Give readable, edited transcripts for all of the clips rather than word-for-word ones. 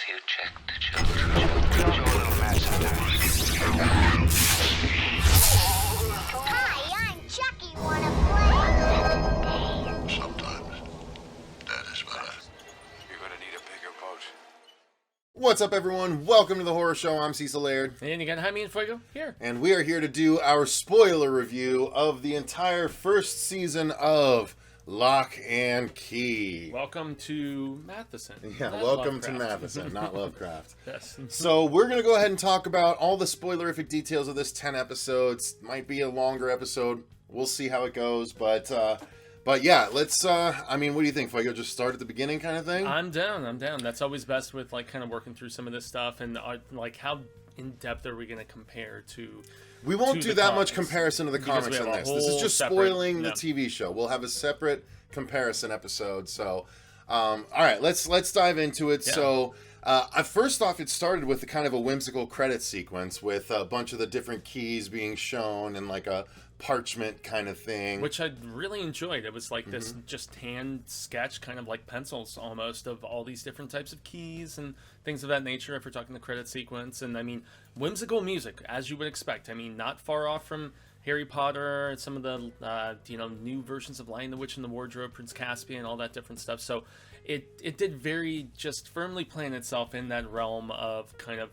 you check the children. Show a little match sometimes. Hi, I'm Chucky. Wanna play? Sometimes that is better. You're gonna need a bigger boat. What's up, everyone? Welcome to the Horror Show. I'm Cecil Laird. And you got Jaime and Fuego here. And we are here to do our spoiler review of the entire first season of Locke Key. Welcome to Matheson. Yeah, not welcome Lovecraft. to Matheson, not Lovecraft. Yes. So we're going to go ahead and talk about all the spoilerific details of this 10 episodes. Might be a longer episode. We'll see how it goes. But yeah, let's, what do you think, Fuego? Just start at the beginning kind of thing? I'm down. That's always best with, like, kind of working through some of this stuff. And, like, how in-depth are we going to compare to... We won't to do the that comics? much comparison to the Because comics we in have a this. This is whole just separate- spoiling the yeah. TV show. We'll have a separate comparison episode. So, all right, let's dive into it. Yeah. So, first off, it started with a kind of a whimsical credit sequence with a bunch of the different keys being shown and like a parchment kind of thing. Which I really enjoyed. It was like this just hand sketch, kind of like pencils almost, of all these different types of keys and things of that nature, if we're talking the credit sequence. And I mean, whimsical music, as you would expect. I mean, not far off from Harry Potter and some of the, new versions of Lion the Witch and the Wardrobe, Prince Caspian, all that different stuff. So it did very just firmly plant itself in that realm of kind of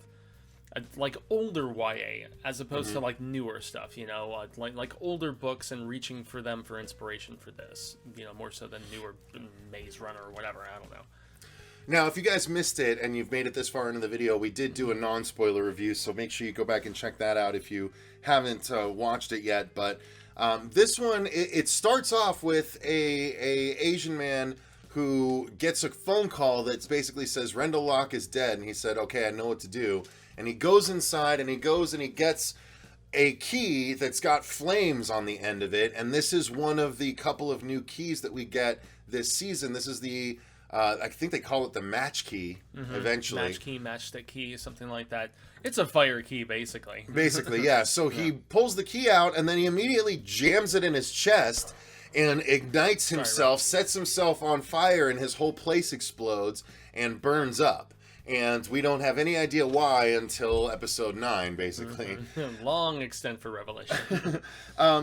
like older YA as opposed to like newer stuff, like older books and reaching for them for inspiration for this, more so than newer Maze Runner or whatever. I don't know. Now, if you guys missed it and you've made it this far into the video, we did do a non-spoiler review, so make sure you go back and check that out if you haven't watched it yet. But this one, it starts off with a Asian man who gets a phone call that basically says Rendell Locke is dead, and he said, okay, I know what to do. And he goes inside, and he gets a key that's got flames on the end of it, and this is one of the couple of new keys that we get this season. This is the, I think they call it the match key, eventually. Match key, matchstick key, something like that. It's a fire key, basically. Basically, yeah. So he pulls the key out, and then he immediately jams it in his chest and ignites himself, sets himself on fire, and his whole place explodes and burns up. And we don't have any idea why until episode 9, basically. Long extent for revelation.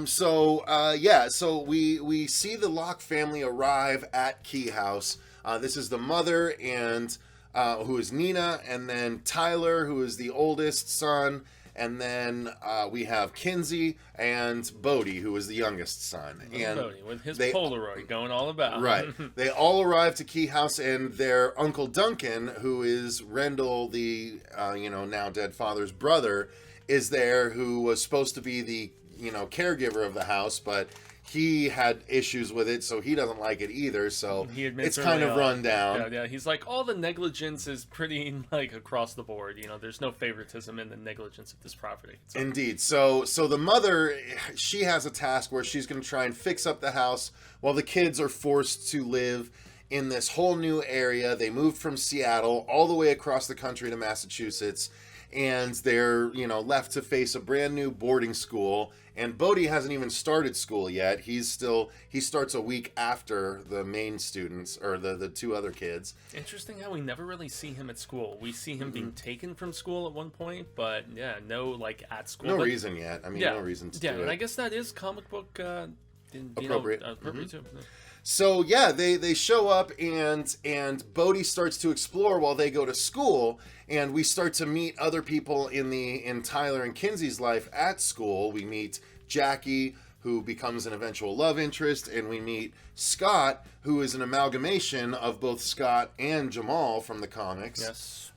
So we see the Locke family arrive at Keyhouse. This is the mother, and who is Nina, and then Tyler, who is the oldest son, and then we have Kinsey and Bodhi, who is the youngest son. And Bodhi, with his Polaroid going all about. Right. They all arrive to Keyhouse, and their Uncle Duncan, who is Rendell, the now dead father's brother, is there, who was supposed to be the caregiver of the house, but he had issues with it, so he doesn't like it either, so it's kind of run down. Yeah, he's like, all the negligence is pretty, like, across the board. There's no favoritism in the negligence of this property. So. Indeed. So the mother, she has a task where she's going to try and fix up the house while the kids are forced to live in this whole new area. They moved from Seattle all the way across the country to Massachusetts, and they're, left to face a brand new boarding school. And Bodhi hasn't even started school yet. He starts a week after the main students, or the two other kids. Interesting how we never really see him at school. We see him being taken from school at one point, but yeah, no, like, at school. No reason yet. No reason to do it. Yeah, and I guess that is comic book appropriate. Appropriate too. Yeah. So yeah, they show up, and Bodhi starts to explore while they go to school, and we start to meet other people in Tyler and Kinsey's life at school. We meet Jackie, who becomes an eventual love interest, and we meet Scott, who is an amalgamation of both Scott and Jamal from the comics. Yes.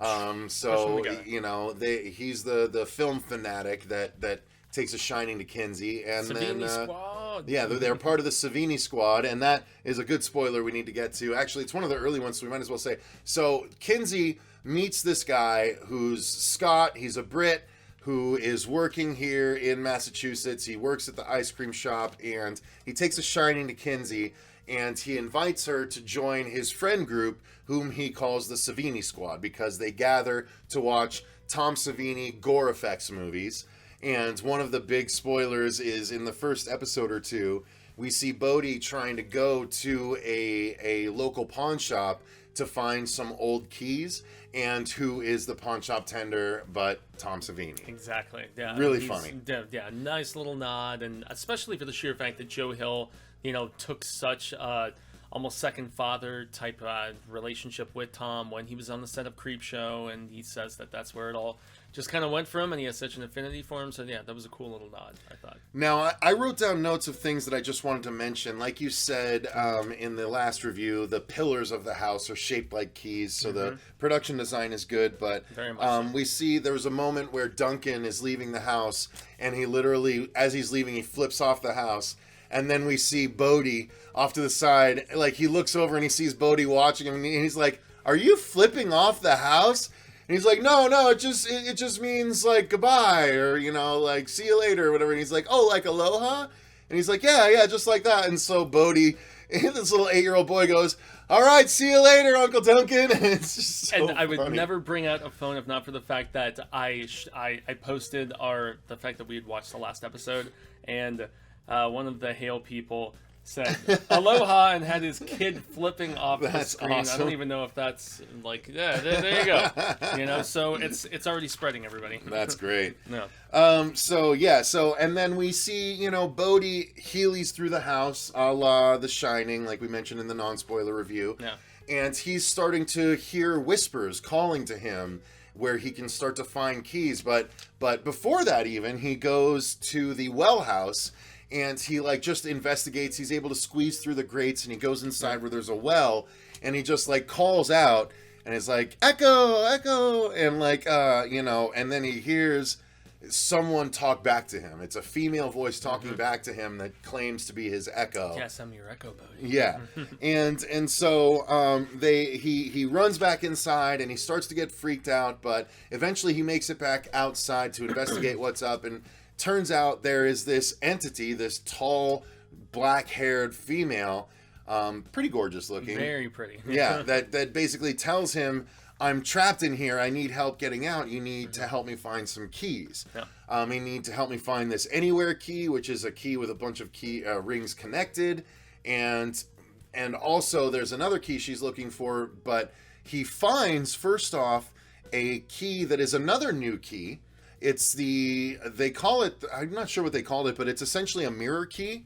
He's the film fanatic that takes a shining to Kinsey, and Savini Squad. Yeah, they're part of the Savini Squad, and that is a good spoiler we need to get to. Actually, it's one of the early ones, so we might as well say. So Kinsey meets this guy who's Scott. He's a Brit who is working here in Massachusetts. He works at the ice cream shop, and he takes a shining to Kinsey, and he invites her to join his friend group, whom he calls the Savini Squad, because they gather to watch Tom Savini gore effects movies. And one of the big spoilers is in the first episode or two, we see Bodhi trying to go to a local pawn shop to find some old keys, and who is the pawn shop tender but Tom Savini. Exactly. Yeah. Really funny. Yeah, nice little nod, and especially for the sheer fact that Joe Hill, took such almost second father type relationship with Tom when he was on the set of Creepshow, and he says that that's where it all just kind of went from, and he has such an affinity for him. So yeah, that was a cool little nod, I thought. Now, I wrote down notes of things that I just wanted to mention. Like you said in the last review, the pillars of the house are shaped like keys, so the production design is good. But very much so. We see there was a moment where Duncan is leaving the house, and he literally, as he's leaving, he flips off the house. And then we see Bodhi off to the side. Like, he looks over and he sees Bodhi watching him, and he's like, "Are you flipping off the house?" And he's like, no, it just means, like, goodbye, or, like, see you later, or whatever. And he's like, oh, like aloha? And he's like, yeah, just like that. And so Bodhi, this little 8-year-old boy, goes, all right, see you later, Uncle Duncan. And it's just so And I would funny. never bring out a phone if not for the fact that I posted the fact that we had watched the last episode, and one of the Hale people said aloha and had his kid flipping off the That's screen. awesome. I don't even know if that's like, yeah, there you go. So it's already spreading, everybody. That's great. No. So and then we see, Bodhi heelys through the house, a la The Shining, like we mentioned in the non-spoiler review. Yeah. And he's starting to hear whispers calling to him, where he can start to find keys. But before that, even, he goes to the well house, and he just investigates. He's able to squeeze through the grates, and he goes inside where there's a well, and he just calls out, and is like, echo, echo, and and then he hears someone talk back to him. It's a female voice talking back to him that claims to be his echo. Yes, I'm your echo, Bodhi. Yeah, and so he runs back inside, and he starts to get freaked out, but eventually he makes it back outside to investigate what's up, and turns out there is this entity, this tall, black-haired female, pretty gorgeous looking. Very pretty. Yeah, that basically tells him, I'm trapped in here, I need help getting out, you need to help me find some keys. Yeah. You need to help me find this anywhere key, which is a key with a bunch of key rings connected, and also there's another key she's looking for, but he finds, first off, a key that is another new key. It's they call it, I'm not sure what they called it, but it's essentially a mirror key.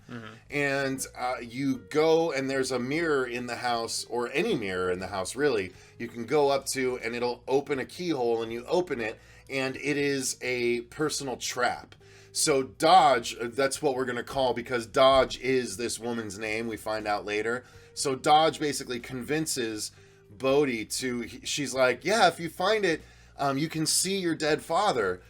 And you go, and there's a mirror in the house, or any mirror in the house, really, you can go up to, and it'll open a keyhole, and you open it, and it is a personal trap. So Dodge, that's what we're going to call, because Dodge is this woman's name, we find out later. So Dodge basically convinces Bodhi she's like, yeah, if you find it, you can see your dead father.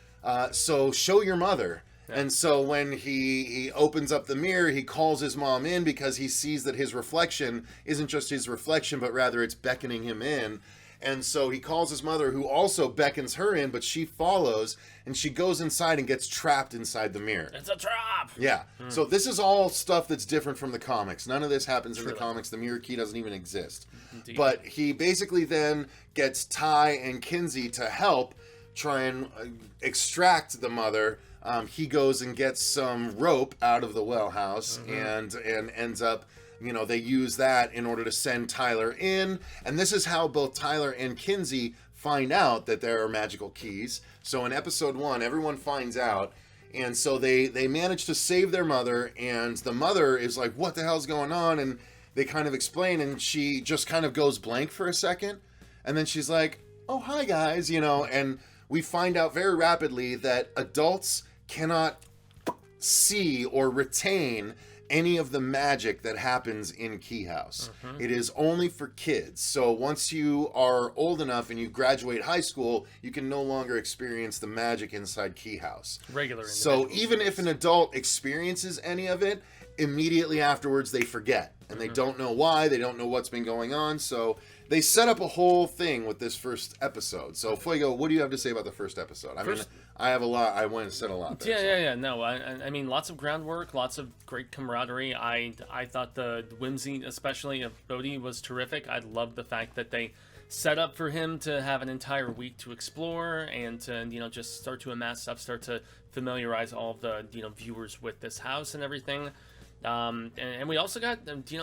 So show your mother. Yeah. And so when he opens up the mirror, he calls his mom in, because he sees that his reflection isn't just his reflection, but rather it's beckoning him in. And so he calls his mother, who also beckons her in, but she follows, and she goes inside and gets trapped inside the mirror. It's a trap! Yeah. So this is all stuff that's different from the comics. None of this happens in the Truly. comics. The mirror key doesn't even exist. Indeed. But he basically then gets Ty and Kinsey to help try and extract the mother. He goes and gets some rope out of the well house, and ends up, they use that in order to send Tyler in. And this is how both Tyler and Kinsey find out that there are magical keys. So in episode 1, everyone finds out, and so they manage to save their mother, and the mother is like, what the hell's going on? And they kind of explain, and she just kind of goes blank for a second, and then she's like, oh, hi guys, and we find out very rapidly that adults cannot see or retain any of the magic that happens in Keyhouse. It is only for kids. So once you are old enough and you graduate high school, you can no longer experience the magic inside Keyhouse. Regular So individuals. even if an adult experiences any of it, immediately afterwards they forget. And they don't know why, they don't know what's been going on. So they set up a whole thing with this first episode. So Fuego, what do you have to say about the first episode? I mean, I have a lot. I want to say a lot there. Yeah. No, I mean, lots of groundwork, lots of great camaraderie. I thought the whimsy, especially of Bodhi, was terrific. I loved the fact that they set up for him to have an entire week to explore and to, just start to amass stuff, start to familiarize all of the, viewers with this house and everything. And we also got,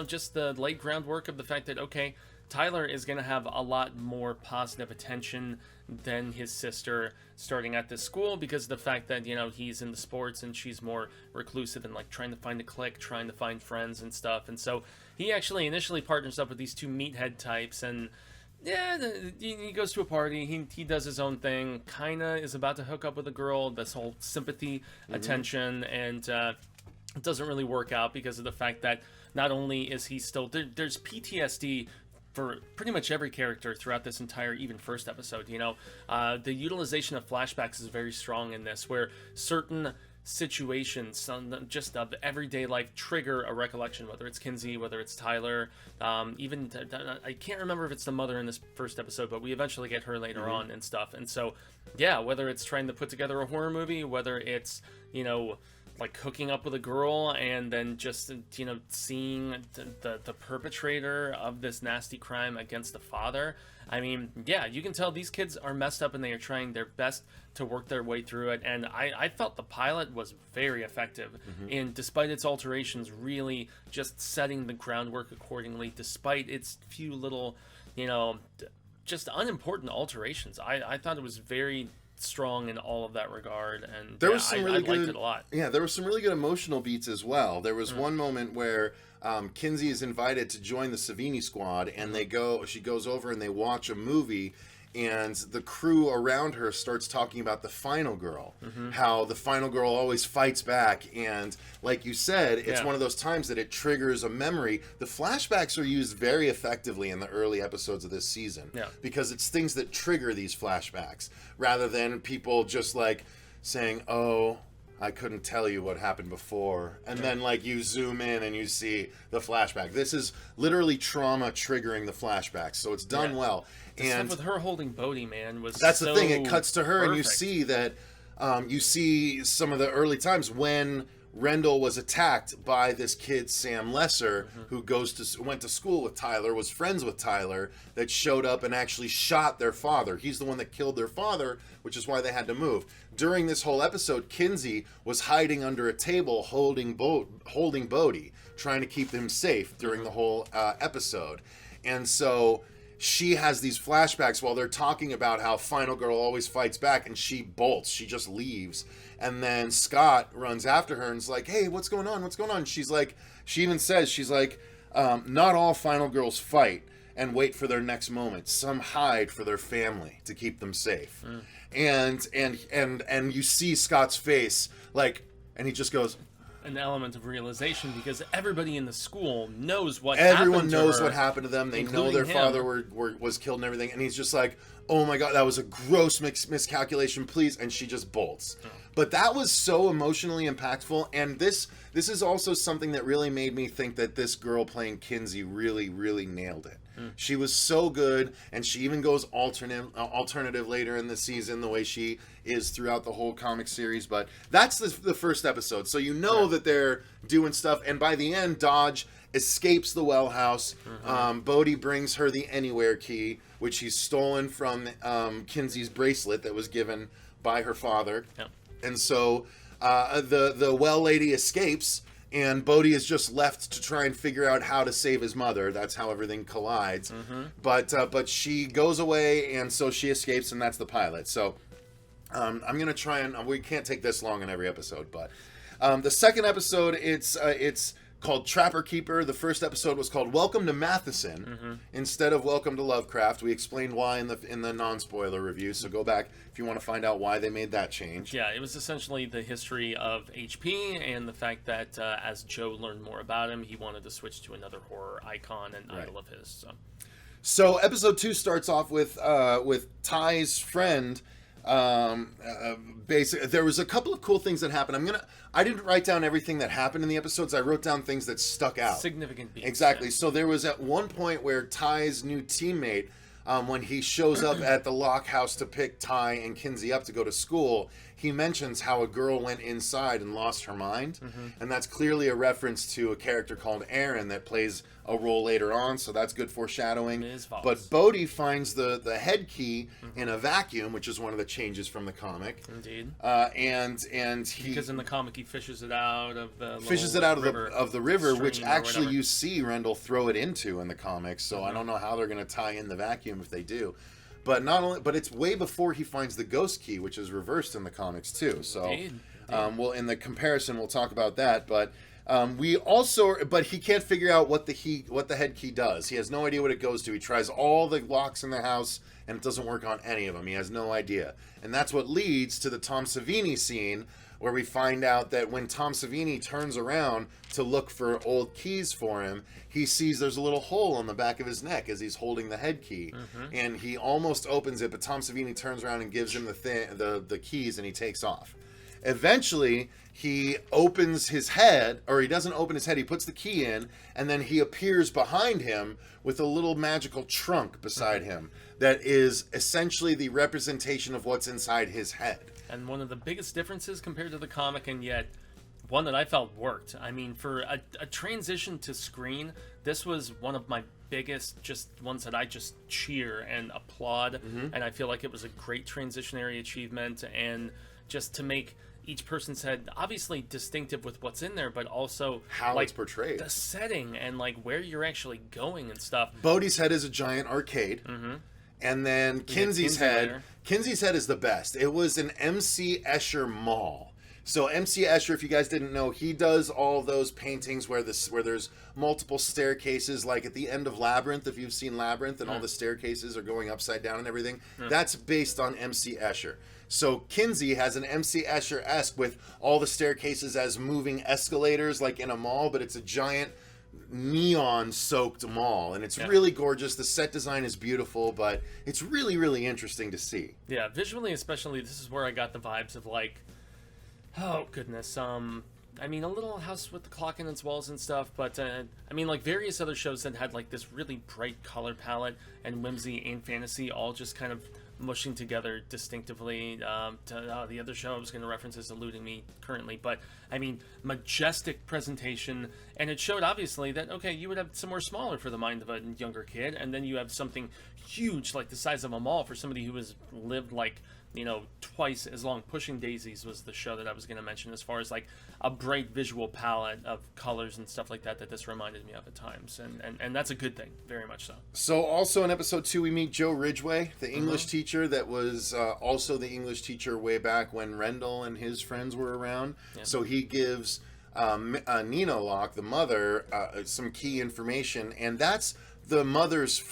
just the late groundwork of the fact that, okay, Tyler is going to have a lot more positive attention than his sister starting at this school, because of the fact that, you know, he's in the sports and she's more reclusive and like trying to find a clique, trying to find friends and stuff. And so he actually initially partners up with these two meathead types, and yeah, he goes to a party, he does his own thing, kind of is about to hook up with a girl, this whole sympathy, attention, and it doesn't really work out because of the fact that not only is he still, there's PTSD for pretty much every character throughout this entire even first episode. You know, the utilization of flashbacks is very strong in this, where certain situations just of everyday life trigger a recollection, whether it's Kinsey, whether it's Tyler, even I can't remember if it's the mother in this first episode, but we eventually get her later on and stuff. And so yeah, whether it's trying to put together a horror movie, whether it's, you know, like hooking up with a girl and then just, you know, seeing the perpetrator of this nasty crime against the father. I mean, yeah, you can tell these kids are messed up and they are trying their best to work their way through it. And I felt the pilot was very effective in, despite its alterations, really just setting the groundwork accordingly, despite its few little, you know, just unimportant alterations. I thought it was very strong in all of that regard, and there was some really I liked good, it a lot. Yeah, there were some really good emotional beats as well. There was one moment where Kinsey is invited to join the Savini squad, and she goes over and they watch a movie, and the crew around her starts talking about the final girl, how the final girl always fights back, and like you said, it's one of those times that it triggers a memory. The flashbacks are used very effectively in the early episodes of this season, because it's things that trigger these flashbacks, rather than people just like saying, oh, I couldn't tell you what happened before, and then like you zoom in and you see the flashback. This is literally trauma triggering the flashbacks, so it's done well. The and stuff with her holding Bodhi, man, was that's so the thing. It cuts to her, perfect. and you see that you see some of the early times when Rendell was attacked by this kid Sam Lesser, who went to school with Tyler, was friends with Tyler, that showed up and actually shot their father. He's the one that killed their father, which is why they had to move. During this whole episode, Kinsey was hiding under a table holding Bodhi, trying to keep him safe during the whole episode. And so she has these flashbacks while they're talking about how Final Girl always fights back, and she bolts. She just leaves. And then Scott runs after her and is like, hey, what's going on? What's going on? She's like, she even says, she's like, not all Final Girls fight and wait for their next moment. Some hide for their family to keep them safe. And you see Scott's face, like, and he just goes, an element of realization, because everybody in the school knows what everyone happened to knows her, what happened to them. They know their him. father was killed and everything, and he's just like, oh my god, that was a gross miscalculation, please. And she just bolts. But that was so emotionally impactful, and this is also something that really made me think that this girl playing Kinsey really, really nailed it. She was so good, and she even goes alternative later in the season, the way she is throughout the whole comic series. But that's the first episode, so you know that they're doing stuff, and by the end, Dodge escapes the well house. Bodhi brings her the Anywhere key, which he's stolen from Kinsey's bracelet that was given by her father. And so the well lady escapes, and Bodhi is just left to try and figure out how to save his mother. That's how everything collides. But she goes away, and so she escapes, and that's the pilot. So I'm going to try and... we can't take this long in every episode, but... the second episode, it's called Trapper Keeper. The first episode was called Welcome to Matheson instead of Welcome to Lovecraft. We explained why in the non-spoiler review, so go back if you want to find out why they made that change. Yeah, it was essentially the history of HP and the fact that as Joe learned more about him, he wanted to switch to another horror icon and idol of his. So episode 2 starts off with Ty's friend. Basically, there was a couple of cool things that happened. I didn't write down everything that happened in the episodes. I wrote down things that stuck out. Significant beats. Exactly. Yeah. So there was at one point where Ty's new teammate, when he shows up at the Locke house to pick Ty and Kinsey up to go to school, he mentions how a girl went inside and lost her mind. And that's clearly a reference to a character called Aaron that plays a role later on, so that's good foreshadowing. But Bodhi finds the head key in a vacuum, which is one of the changes from the comic. Indeed. And he, because in the comic he fishes it out of the river, which stream or actually whatever. you see Rendell throw it into in the comics. So I don't know how they're going to tie in the vacuum if they do. But not only, but it's way before he finds the ghost key, which is reversed in the comics too. So, Indeed. well, in the comparison, we'll talk about that. But but he can't figure out what the head key does. He has no idea what it goes to. He tries all the locks in the house, and it doesn't work on any of them. He has no idea, and that's what leads to the Tom Savini scene, where we find out that when Tom Savini turns around to look for old keys for him, he sees there's a little hole on the back of his neck as he's holding the head key, and he almost opens it, but Tom Savini turns around and gives him the keys, and he takes off. Eventually, he opens his head, or he doesn't open his head, he puts the key in, and then he appears behind him with a little magical trunk beside him that is essentially the representation of what's inside his head. And one of the biggest differences compared to the comic, and yet one that I felt worked. I mean, for a transition to screen, this was one of my biggest, just ones that I just cheer and applaud. And I feel like it was a great transitionary achievement, and just to make each person's head obviously distinctive with what's in there, but also How like it's portrayed. the setting and like where you're actually going and stuff. Bodhi's head is a giant arcade. And then Kinsey's head is the best. It was an MC Escher mall. So MC Escher, if you guys didn't know, he does all those paintings where there's multiple staircases, like at the end of Labyrinth, if you've seen Labyrinth, and all the staircases are going upside down and everything. That's based on MC Escher. So Kinsey has an MC Escher-esque with all the staircases as moving escalators, like in a mall, but it's a giant neon-soaked mall, and it's really gorgeous. The set design is beautiful, but it's really, really interesting to see. Yeah, visually especially, this is where I got the vibes of like, oh goodness, I mean, a Little House with the Clock in its walls and stuff, but I mean, like various other shows that had like this really bright color palette and whimsy and fantasy all just kind of mushing together distinctively. The other show I was going to reference is eluding me currently, but I mean, majestic presentation, and it showed obviously that, okay, you would have somewhere smaller for the mind of a younger kid, and then you have something huge like the size of a mall for somebody who has lived like, you know, twice as long. Pushing Daisies was the show that I was going to mention, as far as like a bright visual palette of colors and stuff like that this reminded me of at times, and that's a good thing, very much so. So also in episode 2 we meet Joe Ridgway, the English teacher that was also the English teacher way back when Rendell and his friends were around. So he gives Nina Locke, the mother, some key information, and that's the mother's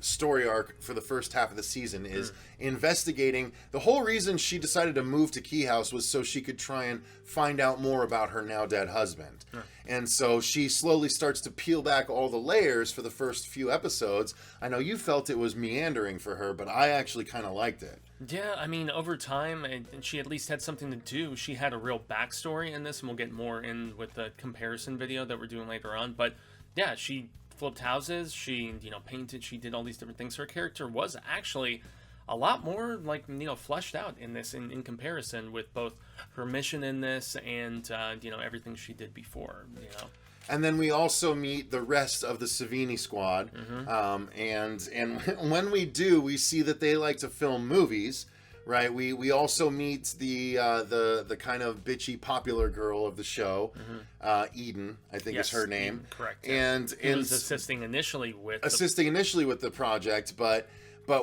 story arc for the first half of the season is investigating. The whole reason she decided to move to Keyhouse was so she could try and find out more about her now dead husband. And so she slowly starts to peel back all the layers for the first few episodes. I know you felt it was meandering for her, but I actually kind of liked it. Yeah, I mean, over time, and she at least had something to do. She had a real backstory in this, and we'll get more in with the comparison video that we're doing later on. But yeah, she flipped houses, she, you know, painted, she did all these different things. Her character was actually a lot more, like, you know, fleshed out in this in comparison with both her mission in this and, you know, everything she did before, you know. And then we also meet the rest of the Savini squad. And when we do, we see that they like to film movies, right? We also meet the kind of bitchy popular girl of the show, Eden, I think is her name. Eden, correct. And was assisting initially with the project, but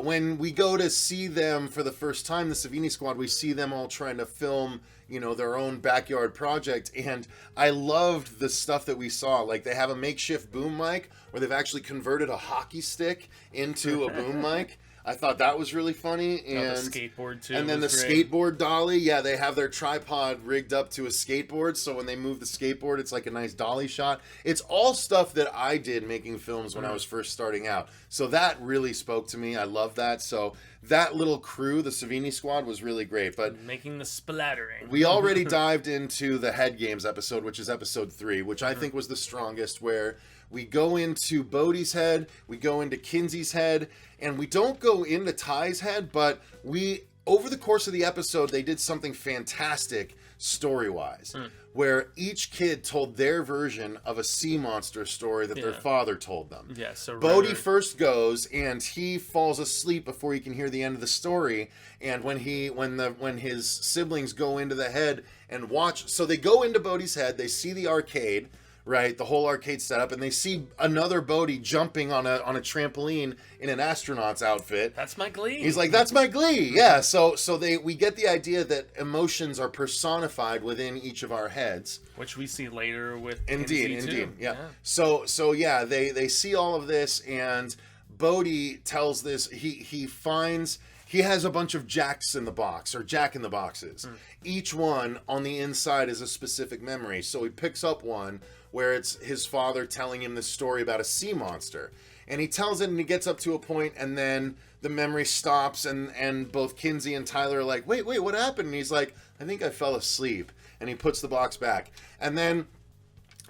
when we go to see them for the first time, the Savini squad, we see them all trying to film, you know, their own backyard project. And I loved the stuff that we saw. Like, they have a makeshift boom mic where they've actually converted a hockey stick into a boom mic. I thought that was really funny. And the skateboard too. And then the skateboard dolly, yeah, they have their tripod rigged up to a skateboard, so when they move the skateboard, it's like a nice dolly shot. It's all stuff that I did making films when I was first starting out. So that really spoke to me. I love that. So that little crew, the Savini squad, was really great. But making the splattering. We already dived into the Head Games episode, which is episode 3, which I think was the strongest, where we go into Bodhi's head, we go into Kinsey's head, and we don't go into Ty's head, but we over the course of the episode, they did something fantastic story-wise, where each kid told their version of a sea monster story that their father told them. Yeah, so Bodhi first goes, and he falls asleep before he can hear the end of the story. And when his siblings go into the head and watch, so they go into Bodhi's head, they see the arcade, right, the whole arcade setup, and they see another Bodhi jumping on a trampoline in an astronaut's outfit. That's my Glee. He's like, that's my Glee. Yeah. So we get the idea that emotions are personified within each of our heads, which we see later with indeed. too. Yeah. So yeah, they see all of this, and Bodhi tells this. He has a bunch of jacks in the box, or Jack in the boxes. Each one on the inside is a specific memory. So he picks up one where it's his father telling him this story about a sea monster. And he tells it, and he gets up to a point, and then the memory stops, and both Kinsey and Tyler are like, wait, what happened? And he's like, I think I fell asleep. And he puts the box back. And then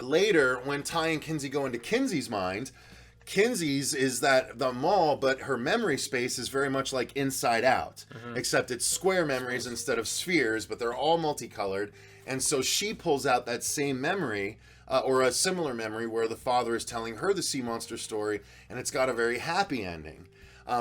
later, when Ty and Kinsey go into Kinsey's mind, Kinsey's is that the mall, but her memory space is very much like Inside Out, except it's square memories instead of spheres, but they're all multicolored. And so she pulls out that same memory, or a similar memory, where the father is telling her the sea monster story, and it's got a very happy ending.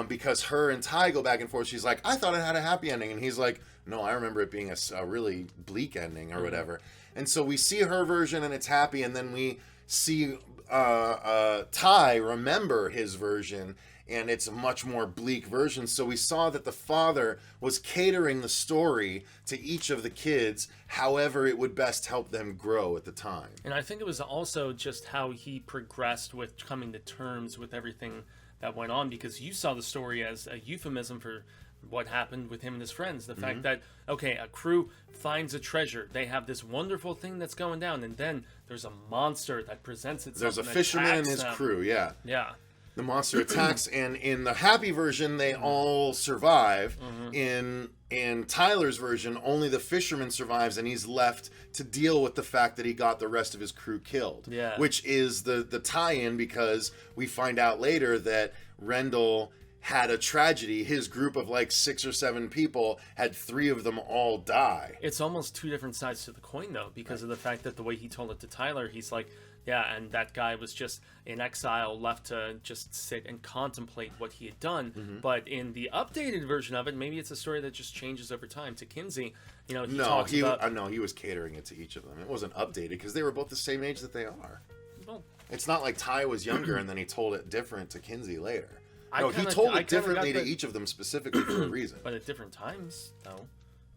Because her and Ty go back and forth. She's like, I thought it had a happy ending. And he's like, no, I remember it being a really bleak ending or whatever. And so we see her version, and it's happy, and then we see Ty remember his version, and it's a much more bleak version. So we saw that the father was catering the story to each of the kids however it would best help them grow at the time. And I think it was also just how he progressed with coming to terms with everything that went on, because you saw the story as a euphemism for what happened with him and his friends. The fact that, okay, a crew finds a treasure. They have this wonderful thing that's going down, and then there's a monster that presents itself. There's a fisherman and his crew, yeah. Yeah. The monster attacks, and in the happy version, they all survive. In Tyler's version, only the fisherman survives, and he's left to deal with the fact that he got the rest of his crew killed. Yeah. Which is the tie-in, because we find out later that Rendell had a tragedy. His group of like 6 or 7 people had 3 of them all die. It's almost 2 different sides to the coin, though, because of the fact that the way he told it to Tyler, he's like, yeah, and that guy was just in exile, left to just sit and contemplate what he had done. But in the updated version of it, maybe it's a story that just changes over time. To Kinsey, you know, he was catering it to each of them. It wasn't updated because they were both the same age that they are. Well, it's not like Ty was younger and then he told it different to Kinsey later. No, he told it differently to each of them specifically for a reason. But at different times, though.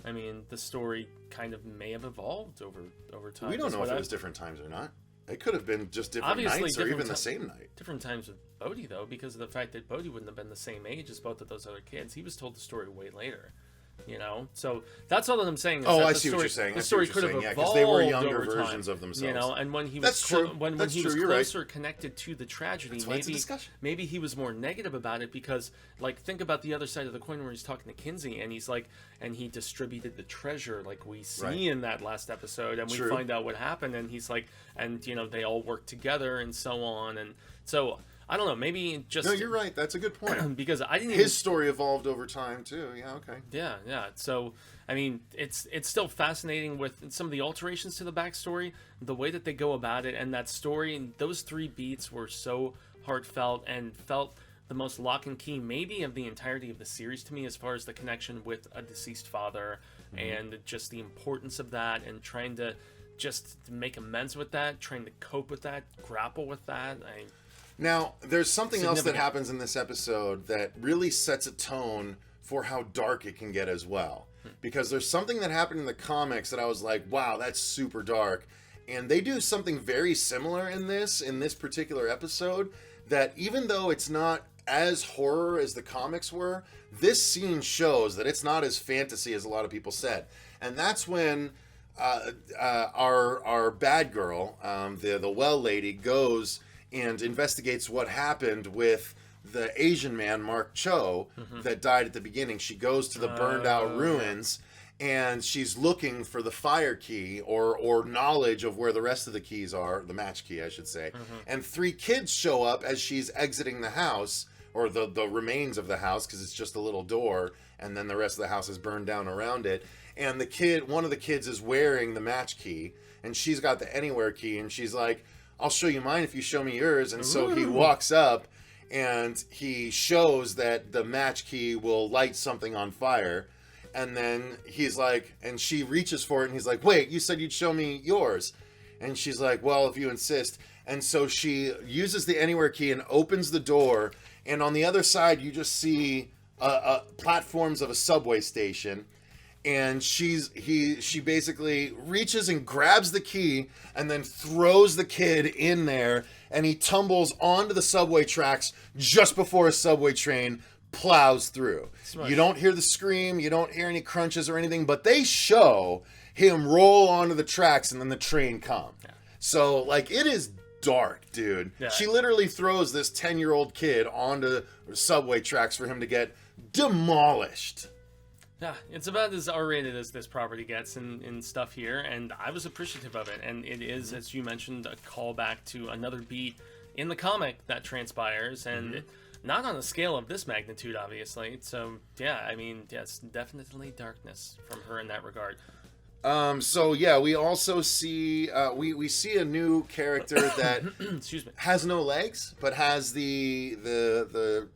I mean, the story kind of may have evolved over time. We don't know if it was different times or not. It could have been just different nights or even the same night. Different times with Bodhi, though, because of the fact that Bodhi wouldn't have been the same age as both of those other kids. He was told the story way later. You know, so that's all that I'm saying. Is oh, that I see what you're saying. The story could have evolved, because they were younger over versions time, of themselves. You know, and when he was when he was closer connected to the tragedy, maybe he was more negative about it, because, like, think about the other side of the coin where he's talking to Kinsey, and he's like, and he distributed the treasure, like we see in that last episode, and we find out what happened, and he's like, and you know, they all work together and so on, and so. I don't know, maybe just... No, you're right. That's a good point. Because I didn't His story evolved over time, too. Yeah, okay. Yeah. So, I mean, it's still fascinating with some of the alterations to the backstory, the way that they go about it, and that story, and those 3 beats were so heartfelt and felt the most Locke and Key, maybe, of the entirety of the series to me, as far as the connection with a deceased father, and just the importance of that, and trying to just make amends with that, trying to cope with that, grapple with that. Now, there's something else that happens in this episode that really sets a tone for how dark it can get as well. Because there's something that happened in the comics that I was like, wow, that's super dark. And they do something very similar in this particular episode, that even though it's not as horror as the comics were, this scene shows that it's not as fantasy as a lot of people said. And that's when our bad girl, the well lady, goes and investigates what happened with the Asian man, Mark Cho, that died at the beginning. She goes to the burned out ruins, and she's looking for the fire key, or knowledge of where the rest of the keys are, the match key, I should say. And 3 kids show up as she's exiting the house or the remains of the house, because it's just a little door, and then the rest of the house is burned down around it. And one of the kids is wearing the match key, and she's got the anywhere key, and she's like, I'll show you mine if you show me yours. And so he walks up, and he shows that the match key will light something on fire. And then he's like, and she reaches for it, and he's like, wait, you said you'd show me yours. And she's like, well, if you insist. And so she uses the anywhere key and opens the door, and on the other side you just see platforms of a subway station. And she basically reaches and grabs the key and then throws the kid in there, and he tumbles onto the subway tracks just before a subway train plows through. Smart. You don't hear the scream, you don't hear any crunches or anything, but they show him roll onto the tracks and then the train come. Yeah. So, like, it is dark, dude. Yeah. She literally throws this 10-year-old kid onto subway tracks for him to get demolished. Yeah, it's about as R-rated as this property gets in stuff here, and I was appreciative of it. And it is, as you mentioned, a callback to another beat in the comic that transpires, and not on a scale of this magnitude, obviously. So, yeah, I mean, yes, definitely darkness from her in that regard. So yeah, we also see we see a new character that excuse me, has no legs, but has the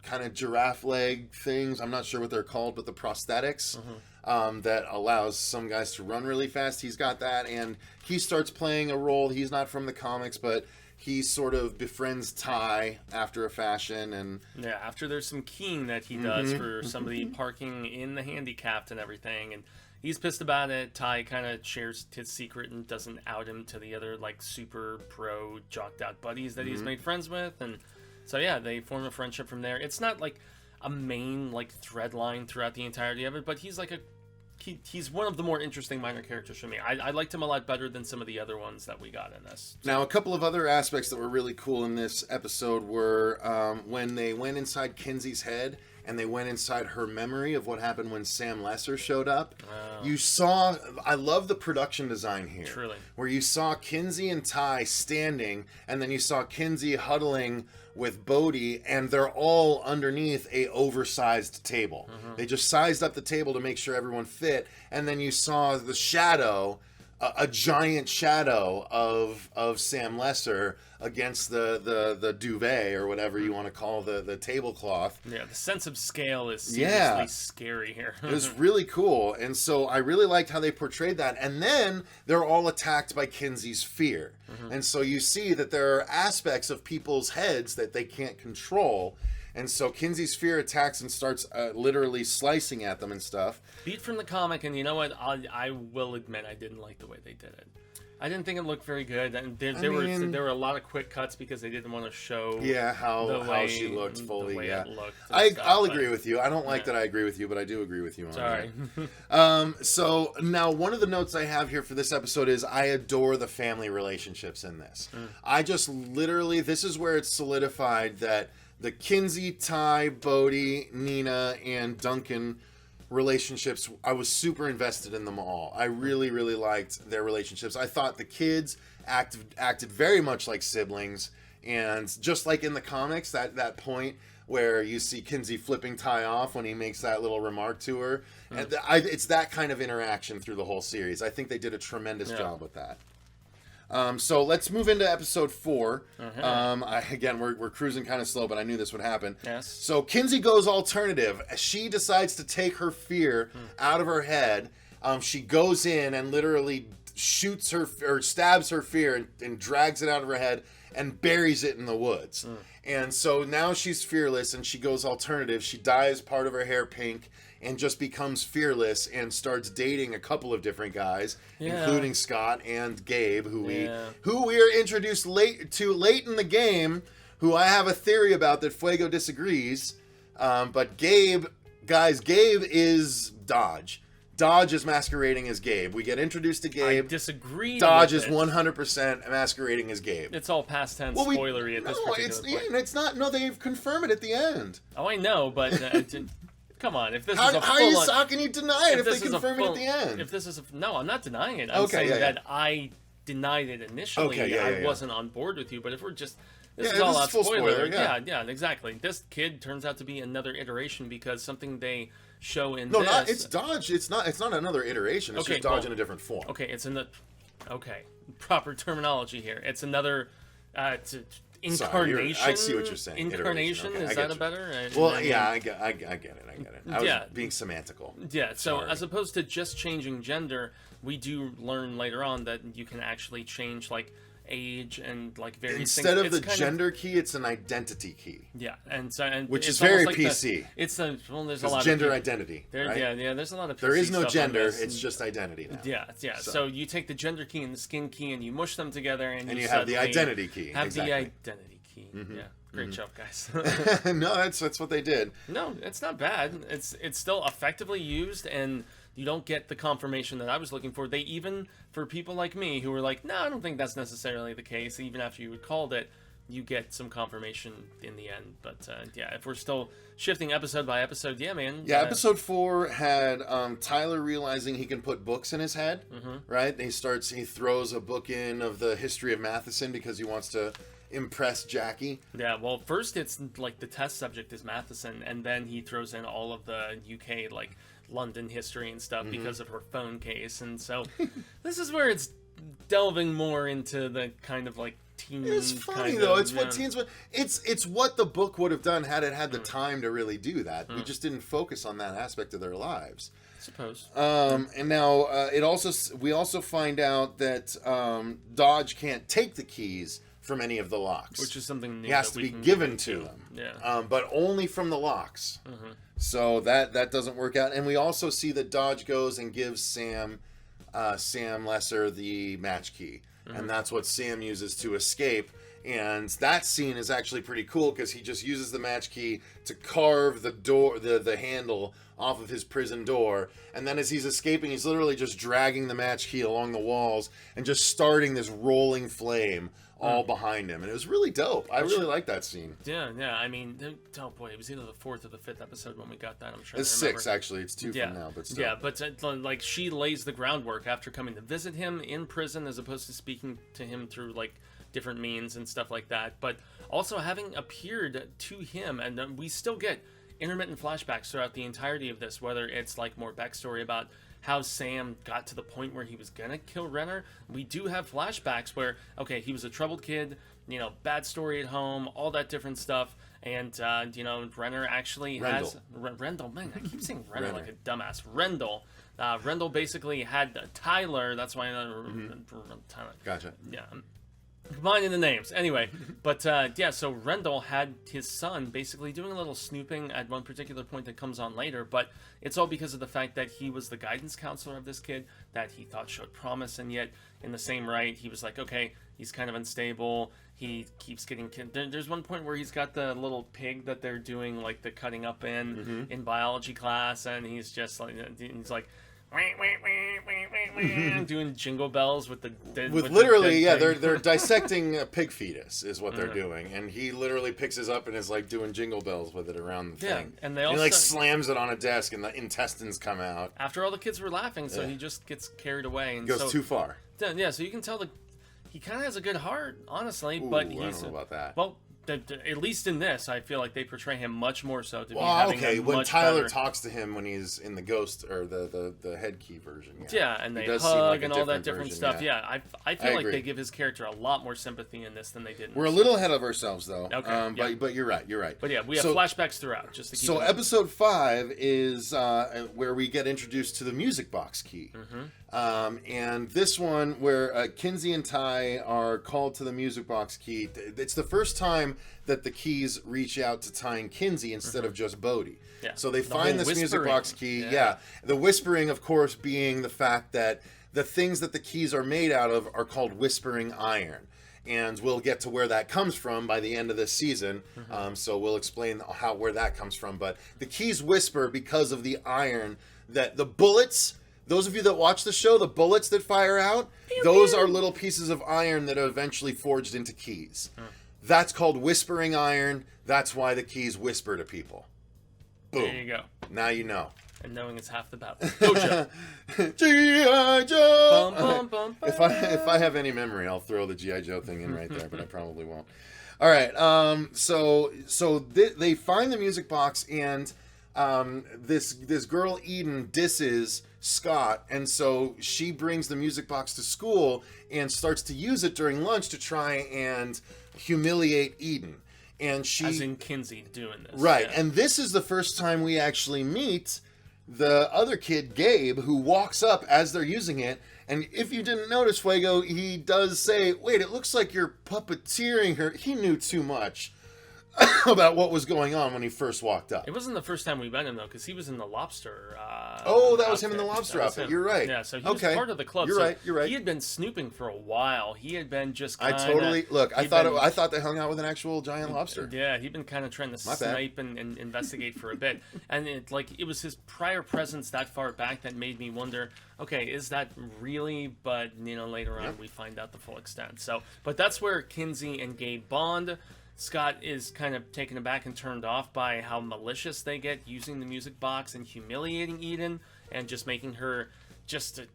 kind of giraffe leg things. I'm not sure what they're called, but the prosthetics that allows some guys to run really fast. He's got that, and he starts playing a role. He's not from the comics, but he sort of befriends Ty after a fashion, and yeah, after there's some keying that he does for somebody parking in the handicapped and everything, and he's pissed about it. Ty kind of shares his secret and doesn't out him to the other, like, super pro jocked out buddies that he's made friends with. And so, yeah, they form a friendship from there. It's not like a main, like, thread line throughout the entirety of it, but he's like he's one of the more interesting minor characters for me. I liked him a lot better than some of the other ones that we got in this. Now, a couple of other aspects that were really cool in this episode were when they went inside Kinsey's head, and they went inside her memory of what happened when Sam Lesser showed up. Wow. You saw, I love the production design here. Truly. Where you saw Kinsey and Ty standing, and then you saw Kinsey huddling with Bodhi, and they're all underneath a oversized table. They just sized up the table to make sure everyone fit, and then you saw the shadow, a giant shadow of Sam Lesser against the duvet, or whatever you want to call the tablecloth. Yeah, the sense of scale is seriously scary here. It was really cool, and so I really liked how they portrayed that. And then they're all attacked by Kinsey's fear. And so you see that there are aspects of people's heads that they can't control. And so Kinsey's fear attacks and starts literally slicing at them and stuff. Beat from the comic, and you know what? I will admit I didn't like the way they did it. I didn't think it looked very good, and there were a lot of quick cuts because they didn't want to show how she looked fully. The way it looked. I'll agree with you. I don't like that I agree with you, but I do agree with you on that. So now one of the notes I have here for this episode is I adore the family relationships in this. I just literally, this is where it's solidified that the Kinsey, Ty, Bodhi, Nina, and Duncan relationships, I was super invested in them all. I really, really liked their relationships. I thought the kids acted very much like siblings, and just like in the comics, that point where you see Kinsey flipping Ty off when he makes that little remark to her, and it's that kind of interaction through the whole series. I think they did a tremendous job with that. So let's move into episode 4. Again, we're cruising kind of slow, but I knew this would happen. Yes. So Kinsey goes alternative. She decides to take her fear out of her head. She goes in and literally shoots her or stabs her fear and drags it out of her head and buries it in the woods. And so now she's fearless, and she goes alternative. She dyes part of her hair pink and just becomes fearless and starts dating a couple of different guys, including Scott and Gabe, who we are introduced late in the game, who I have a theory about that Fuego disagrees. But Gabe is Dodge. Dodge is masquerading as Gabe. We get introduced to Gabe. I disagree. Dodge is 100% masquerading as Gabe. It's all past tense spoilery at this particular point. It's not. No, they confirm it at the end. Oh, I know, but come on. If this how, is a how can you deny it if they confirm it at the end? If this is no, I'm not denying it. I'm saying that I denied it initially. I wasn't on board with you. But if we're just This Yeah, is all this out is full spoiler. spoiler, Yeah. yeah. Exactly. This kid turns out to be another iteration because something they show in No, this. not it's Dodge. It's not another iteration. It's Okay, just Dodge well, in a different form. Okay, okay, proper terminology here. It's another incarnation. I see what you're saying. Incarnation, Iteration. Okay, I is get that a you. better? Well, I mean, yeah, I get it. I was Yeah. being semantical. Yeah, so Sorry. as opposed to just changing gender, we do learn later on that you can actually change like age and like various Instead things. of the It's kind gender key, it's an identity key, yeah, and which it's is very almost like PC. There's a It's lot gender of identity. Right? yeah, there's a lot of PC There is no stuff on gender. this, It's and- just identity now. yeah. So you take the gender key and the skin key and you mush them together and you have the suddenly identity key. Have Exactly. the identity key. Yeah, great job, guys. No, that's what they did. No, it's not bad. It's still effectively used, and you don't get the confirmation that I was looking for. They even, for people like me who were like, no, I don't think that's necessarily the case, even after you had called it, you get some confirmation in the end. But yeah, if we're still shifting episode by episode, yeah, man. Yeah, episode 4 had Tyler realizing he can put books in his head, right? And he throws a book in of the history of Matheson because he wants to impress Jackie. Yeah, well, first it's like the test subject is Matheson, and then he throws in all of the UK, like, London history and stuff because of her phone case. And so this is where it's delving more into the kind of like teen. It's funny kind though. of, It's what teens would. It's what the book would have done had it had the time to really do that. We just didn't focus on that aspect of their lives. I suppose. And now we also find out that Dodge can't take the keys from any of the locks, Which is something new he has that to we be can given get to into. them. Yeah. But only from the locks. So that doesn't work out. And we also see that Dodge goes and gives Sam Lesser the match key, and that's what Sam uses to escape. And that scene is actually pretty cool because he just uses the match key to carve the door, the handle off of his prison door, and then as he's escaping, he's literally just dragging the match key along the walls and just starting this rolling flame all behind him, and it was really dope. I really like that scene. Yeah. I mean, oh boy, it was either the 4th or the 5th episode when we got that. I'm trying It's to remember. 6 actually. It's 2 from now, but still. Yeah, but like she lays the groundwork after coming to visit him in prison, as opposed to speaking to him through like different means and stuff like that. But also having appeared to him, and we still get intermittent flashbacks throughout the entirety of this, whether it's like more backstory about how Sam got to the point where he was gonna kill Renner. We do have flashbacks where, okay, he was a troubled kid, bad story at home, all that different stuff, and Renner actually has Rendell. Man, I keep saying Renner like a dumbass. Rendell basically had Tyler. That's why Tyler. Gotcha. Yeah. Combining the names. Anyway, but so Rendell had his son basically doing a little snooping at one particular point that comes on later, but it's all because of the fact that he was the guidance counselor of this kid that he thought showed promise, and yet in the same right, he was like, okay, he's kind of unstable, he keeps getting there's one point where he's got the little pig that they're doing like the cutting up in biology class, and he's just like, he's like doing jingle bells with the literally, the dead pig. they're dissecting a pig fetus is what they're doing, and he literally picks it up and is like doing jingle bells with it around the thing. And they he also like slams it on a desk, and the intestines come out. After all the kids were laughing, so he just gets carried away and Goes too far. Yeah, so you can tell that he kind of has a good heart, honestly. Ooh, but I don't know about that. Well, at least in this, I feel like they portray him much more so to be Well, having okay, a when much Tyler better... talks to him when he's in the ghost or the head key version. Yeah, and He they does seem hug like a and all that different different version, stuff. yeah. I feel like agree. they give his character a lot more sympathy in this than they did in We're a this. little ahead of ourselves, though. Okay, yeah. But you're right. But yeah, we have flashbacks throughout, just to keep So it episode 5 is where we get introduced to the music box key. And this one where Kinsey and Ty are called to the music box key. It's the first time that the keys reach out to Ty and Kinsey instead of just Bodhi. Yeah. So they The find whole this music whispering. box key. Yeah. The whispering, of course, being the fact that the things that the keys are made out of are called whispering iron. And we'll get to where that comes from by the end of this season. So we'll explain where that comes from. But the keys whisper because of the iron that the bullets... Those of you that watch the show, the bullets that fire out, those are little pieces of iron that are eventually forged into keys. That's called whispering iron. That's why the keys whisper to people. Boom. There you go. Now you know. And knowing it's half the battle. Go, Joe. G.I. Joe! Bum, bum, bum, bum. If I have any memory, I'll throw the G.I. Joe thing in right there, but I probably won't. All right. They find the music box, and this girl Eden disses Scott, and so she brings the music box to school and starts to use it during lunch to try and humiliate Eden. And she, as in Kinsey doing this, right? yeah. And this is the first time we actually meet the other kid, Gabe, who walks up as they're using it. And if you didn't notice, Fuego, he does say, "Wait, it looks like you're puppeteering her." He knew too much about what was going on when he first walked up. It wasn't the first time we met him, though, because he was in the lobster. That was him in the lobster outfit. You're right. Yeah, so he was part of the club. You're right. He had been snooping for a while. He had been just I thought they hung out with an actual giant lobster. Yeah, he'd been kind of trying to snipe and investigate for a bit. And it was his prior presence that far back that made me wonder, okay, is that really? But, later on we find out the full extent. So, but that's where Kinsey and Gabe bond. Scott is kind of taken aback and turned off by how malicious they get using the music box and humiliating Eden and just making her just to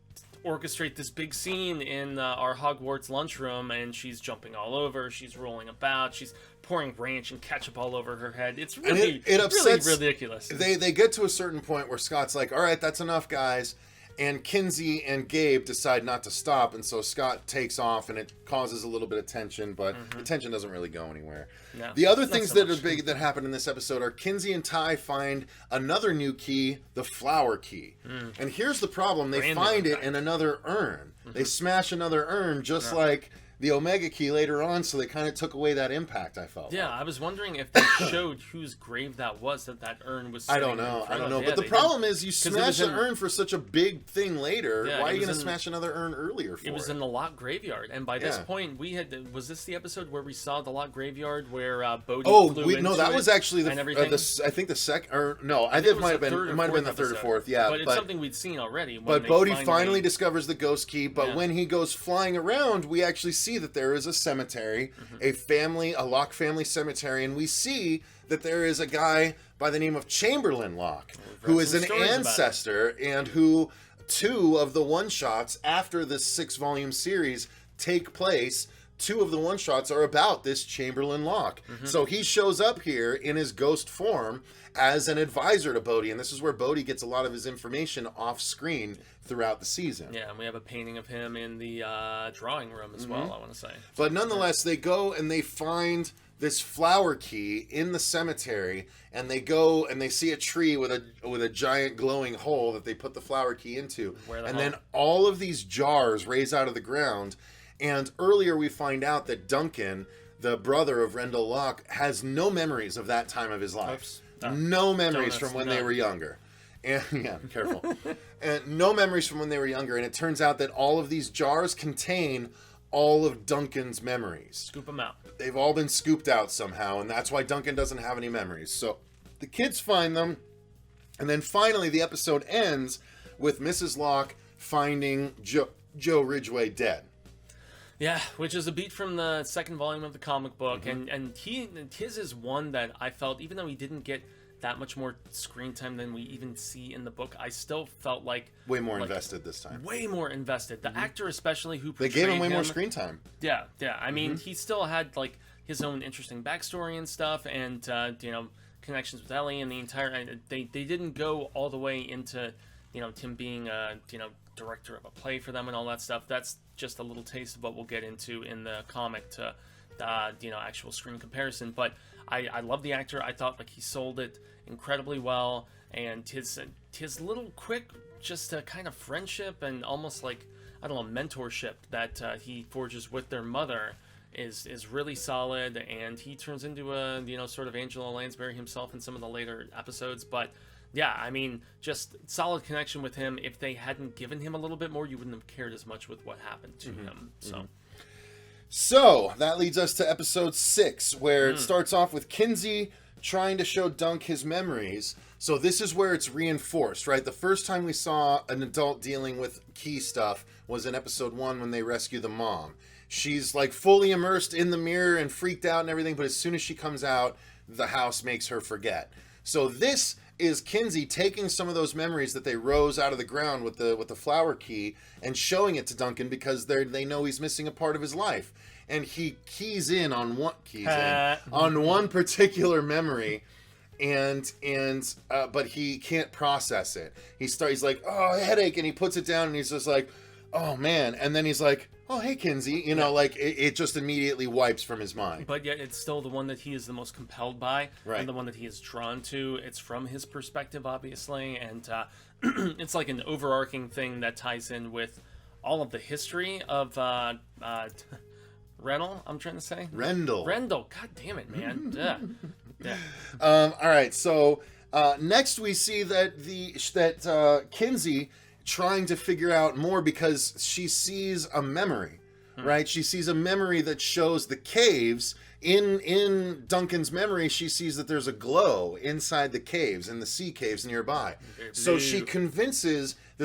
orchestrate this big scene in our Hogwarts lunchroom, and she's jumping all over, she's rolling about, she's pouring ranch and ketchup all over her head. It's really, it upsets, really ridiculous. They get to a certain point where Scott's like, "All right, that's enough, guys." And Kinsey and Gabe decide not to stop, and so Scott takes off, and it causes a little bit of tension, but the tension doesn't really go anywhere. No, the other things that are big that happen in this episode are Kinsey and Ty find another new key, the flower key. And here's the problem. They find it in another urn. They smash another urn just like the Omega key later on, so they kind of took away that impact, I felt. Yeah, I was wondering if they showed whose grave that was that urn was I don't know. But the problem is you smash an urn for such a big thing later. Why are you going to smash another urn earlier for? It was in the Locke graveyard, and by this point we had. Was this the episode where we saw the Locke graveyard where Bodhi flew into that it was actually and everything? I think the second, or no, I think it might have been the third or fourth. Yeah, but it's something we'd seen already. But Bodhi finally discovers the ghost key. But when he goes flying around, we actually see that there is a cemetery, a Locke family cemetery, and we see that there is a guy by the name of Chamberlain Locke, who is an ancestor, and who 2 of the one-shots after this 6-volume series take place. 2 of the one-shots are about this Chamberlain Locke. So he shows up here in his ghost form as an advisor to Bodhi, and this is where Bodhi gets a lot of his information off-screen throughout the season. Yeah, and we have a painting of him in the drawing room as well, I want to say. But nonetheless, they go and they find this flower key in the cemetery, and they go and they see a tree with a giant glowing hole that they put the flower key into. Then all of these jars raise out of the ground, and earlier we find out that Duncan, the brother of Rendell Locke, has no memories of that time of his life. No memories from when they were younger. And yeah, careful. And no memories from when they were younger. And it turns out that all of these jars contain all of Duncan's memories. Scoop them out. They've all been scooped out somehow, and that's why Duncan doesn't have any memories. So the kids find them, and then finally the episode ends with Mrs. Locke finding Joe Ridgway dead. Yeah, which is a beat from the 2nd volume of the comic book, and his is one that I felt, even though he didn't get that much more screen time than we even see in the book, I still felt like way more invested this time. Way more invested. The actor, especially, who they gave him way more screen time. Yeah. I mean, he still had like his own interesting backstory and stuff, and connections with Ellie and the entire. They didn't go all the way into him being a director of a play for them and all that stuff. That's just a little taste of what we'll get into in the comic to actual screen comparison. But I love the actor. I thought like he sold it incredibly well, and his little quick just a kind of friendship and almost like, I don't know, mentorship that he forges with their mother is really solid, and he turns into a sort of Angela Lansbury himself in some of the later episodes. But yeah, I mean, just solid connection with him. If they hadn't given him a little bit more, you wouldn't have cared as much with what happened to him. So that leads us to episode 6, where it starts off with Kinsey trying to show Dunk his memories. So this is where it's reinforced, right? The first time we saw an adult dealing with key stuff was in episode 1 when they rescue the mom. She's like fully immersed in the mirror and freaked out and everything, but as soon as she comes out, the house makes her forget. So this is Kinsey taking some of those memories that they rose out of the ground with the flower key and showing it to Duncan because they know he's missing a part of his life, and he keys in on one particular memory, and but he can't process it. He's like, oh, headache, and he puts it down and he's just like, oh man, and then he's like, oh, hey, Kinsey, like it just immediately wipes from his mind. But yet it's still the one that he is the most compelled by, right, and the one that he is drawn to. It's from his perspective, obviously, and it's like an overarching thing that ties in with all of the history of Rendell, I'm trying to say? Rendell. God damn it, man. Yeah. All right, so next we see that Kinsey trying to figure out more because she sees a memory, right? She sees a memory that shows the caves. In Duncan's memory, she sees that there's a glow inside the caves, in the sea caves nearby. So she convinces the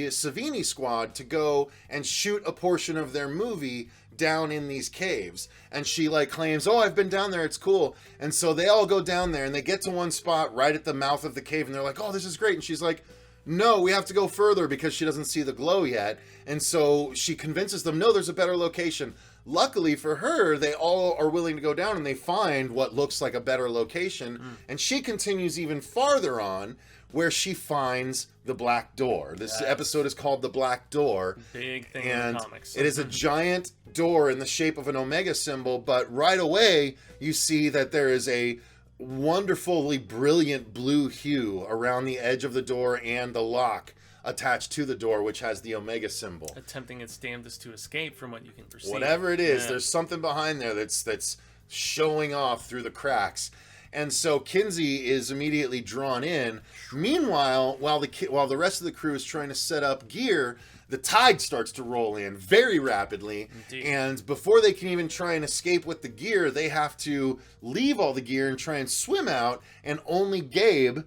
Savini squad to go and shoot a portion of their movie down in these caves. And she claims, oh, I've been down there, it's cool. And so they all go down there and they get to one spot right at the mouth of the cave and they're like, oh, this is great. And she's like, no, we have to go further because she doesn't see the glow yet. And so she convinces them, no, there's a better location. Luckily for her, they all are willing to go down and they find what looks like a better location. And she continues even farther on where she finds the Black Door. This episode is called The Black Door. Big thing in the comics. It is a giant door in the shape of an Omega symbol, but right away you see that there is a wonderfully brilliant blue hue around the edge of the door and the lock attached to the door, which has the Omega symbol. Attempting its damnedest to escape from what you can perceive. Whatever it is, there's something behind there that's showing off through the cracks. And so Kinsey is immediately drawn in. Meanwhile, while the rest of the crew is trying to set up gear, the tide starts to roll in very rapidly. Indeed. And before they can even try and escape with the gear, they have to leave all the gear and try and swim out. And only Gabe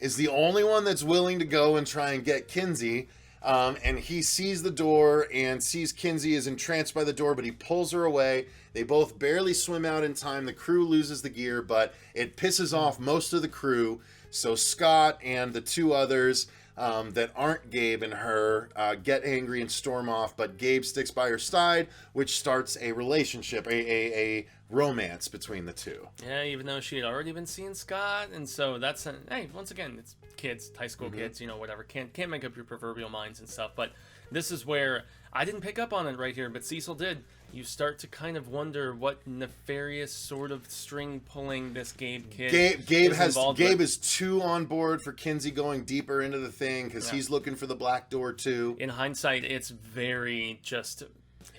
is the only one that's willing to go and try and get Kinsey. And he sees the door and sees Kinsey is entranced by the door, but he pulls her away. They both barely swim out in time. The crew loses the gear, but it pisses off most of the crew. So Scott and the two others that aren't Gabe and her get angry and storm off, but Gabe sticks by her side, which starts a relationship, a romance between the two. Yeah, even though she had already been seeing Scott, and so that's hey, once again, it's kids, high school kids, whatever, can't make up your proverbial minds and stuff. But this is where I didn't pick up on it right here, but Cecil did. You start to kind of wonder what nefarious sort of string pulling this Gabe kid Gabe is too on board for Kinsey going deeper into the thing because he's looking for the Black Door too. In hindsight, it's very just.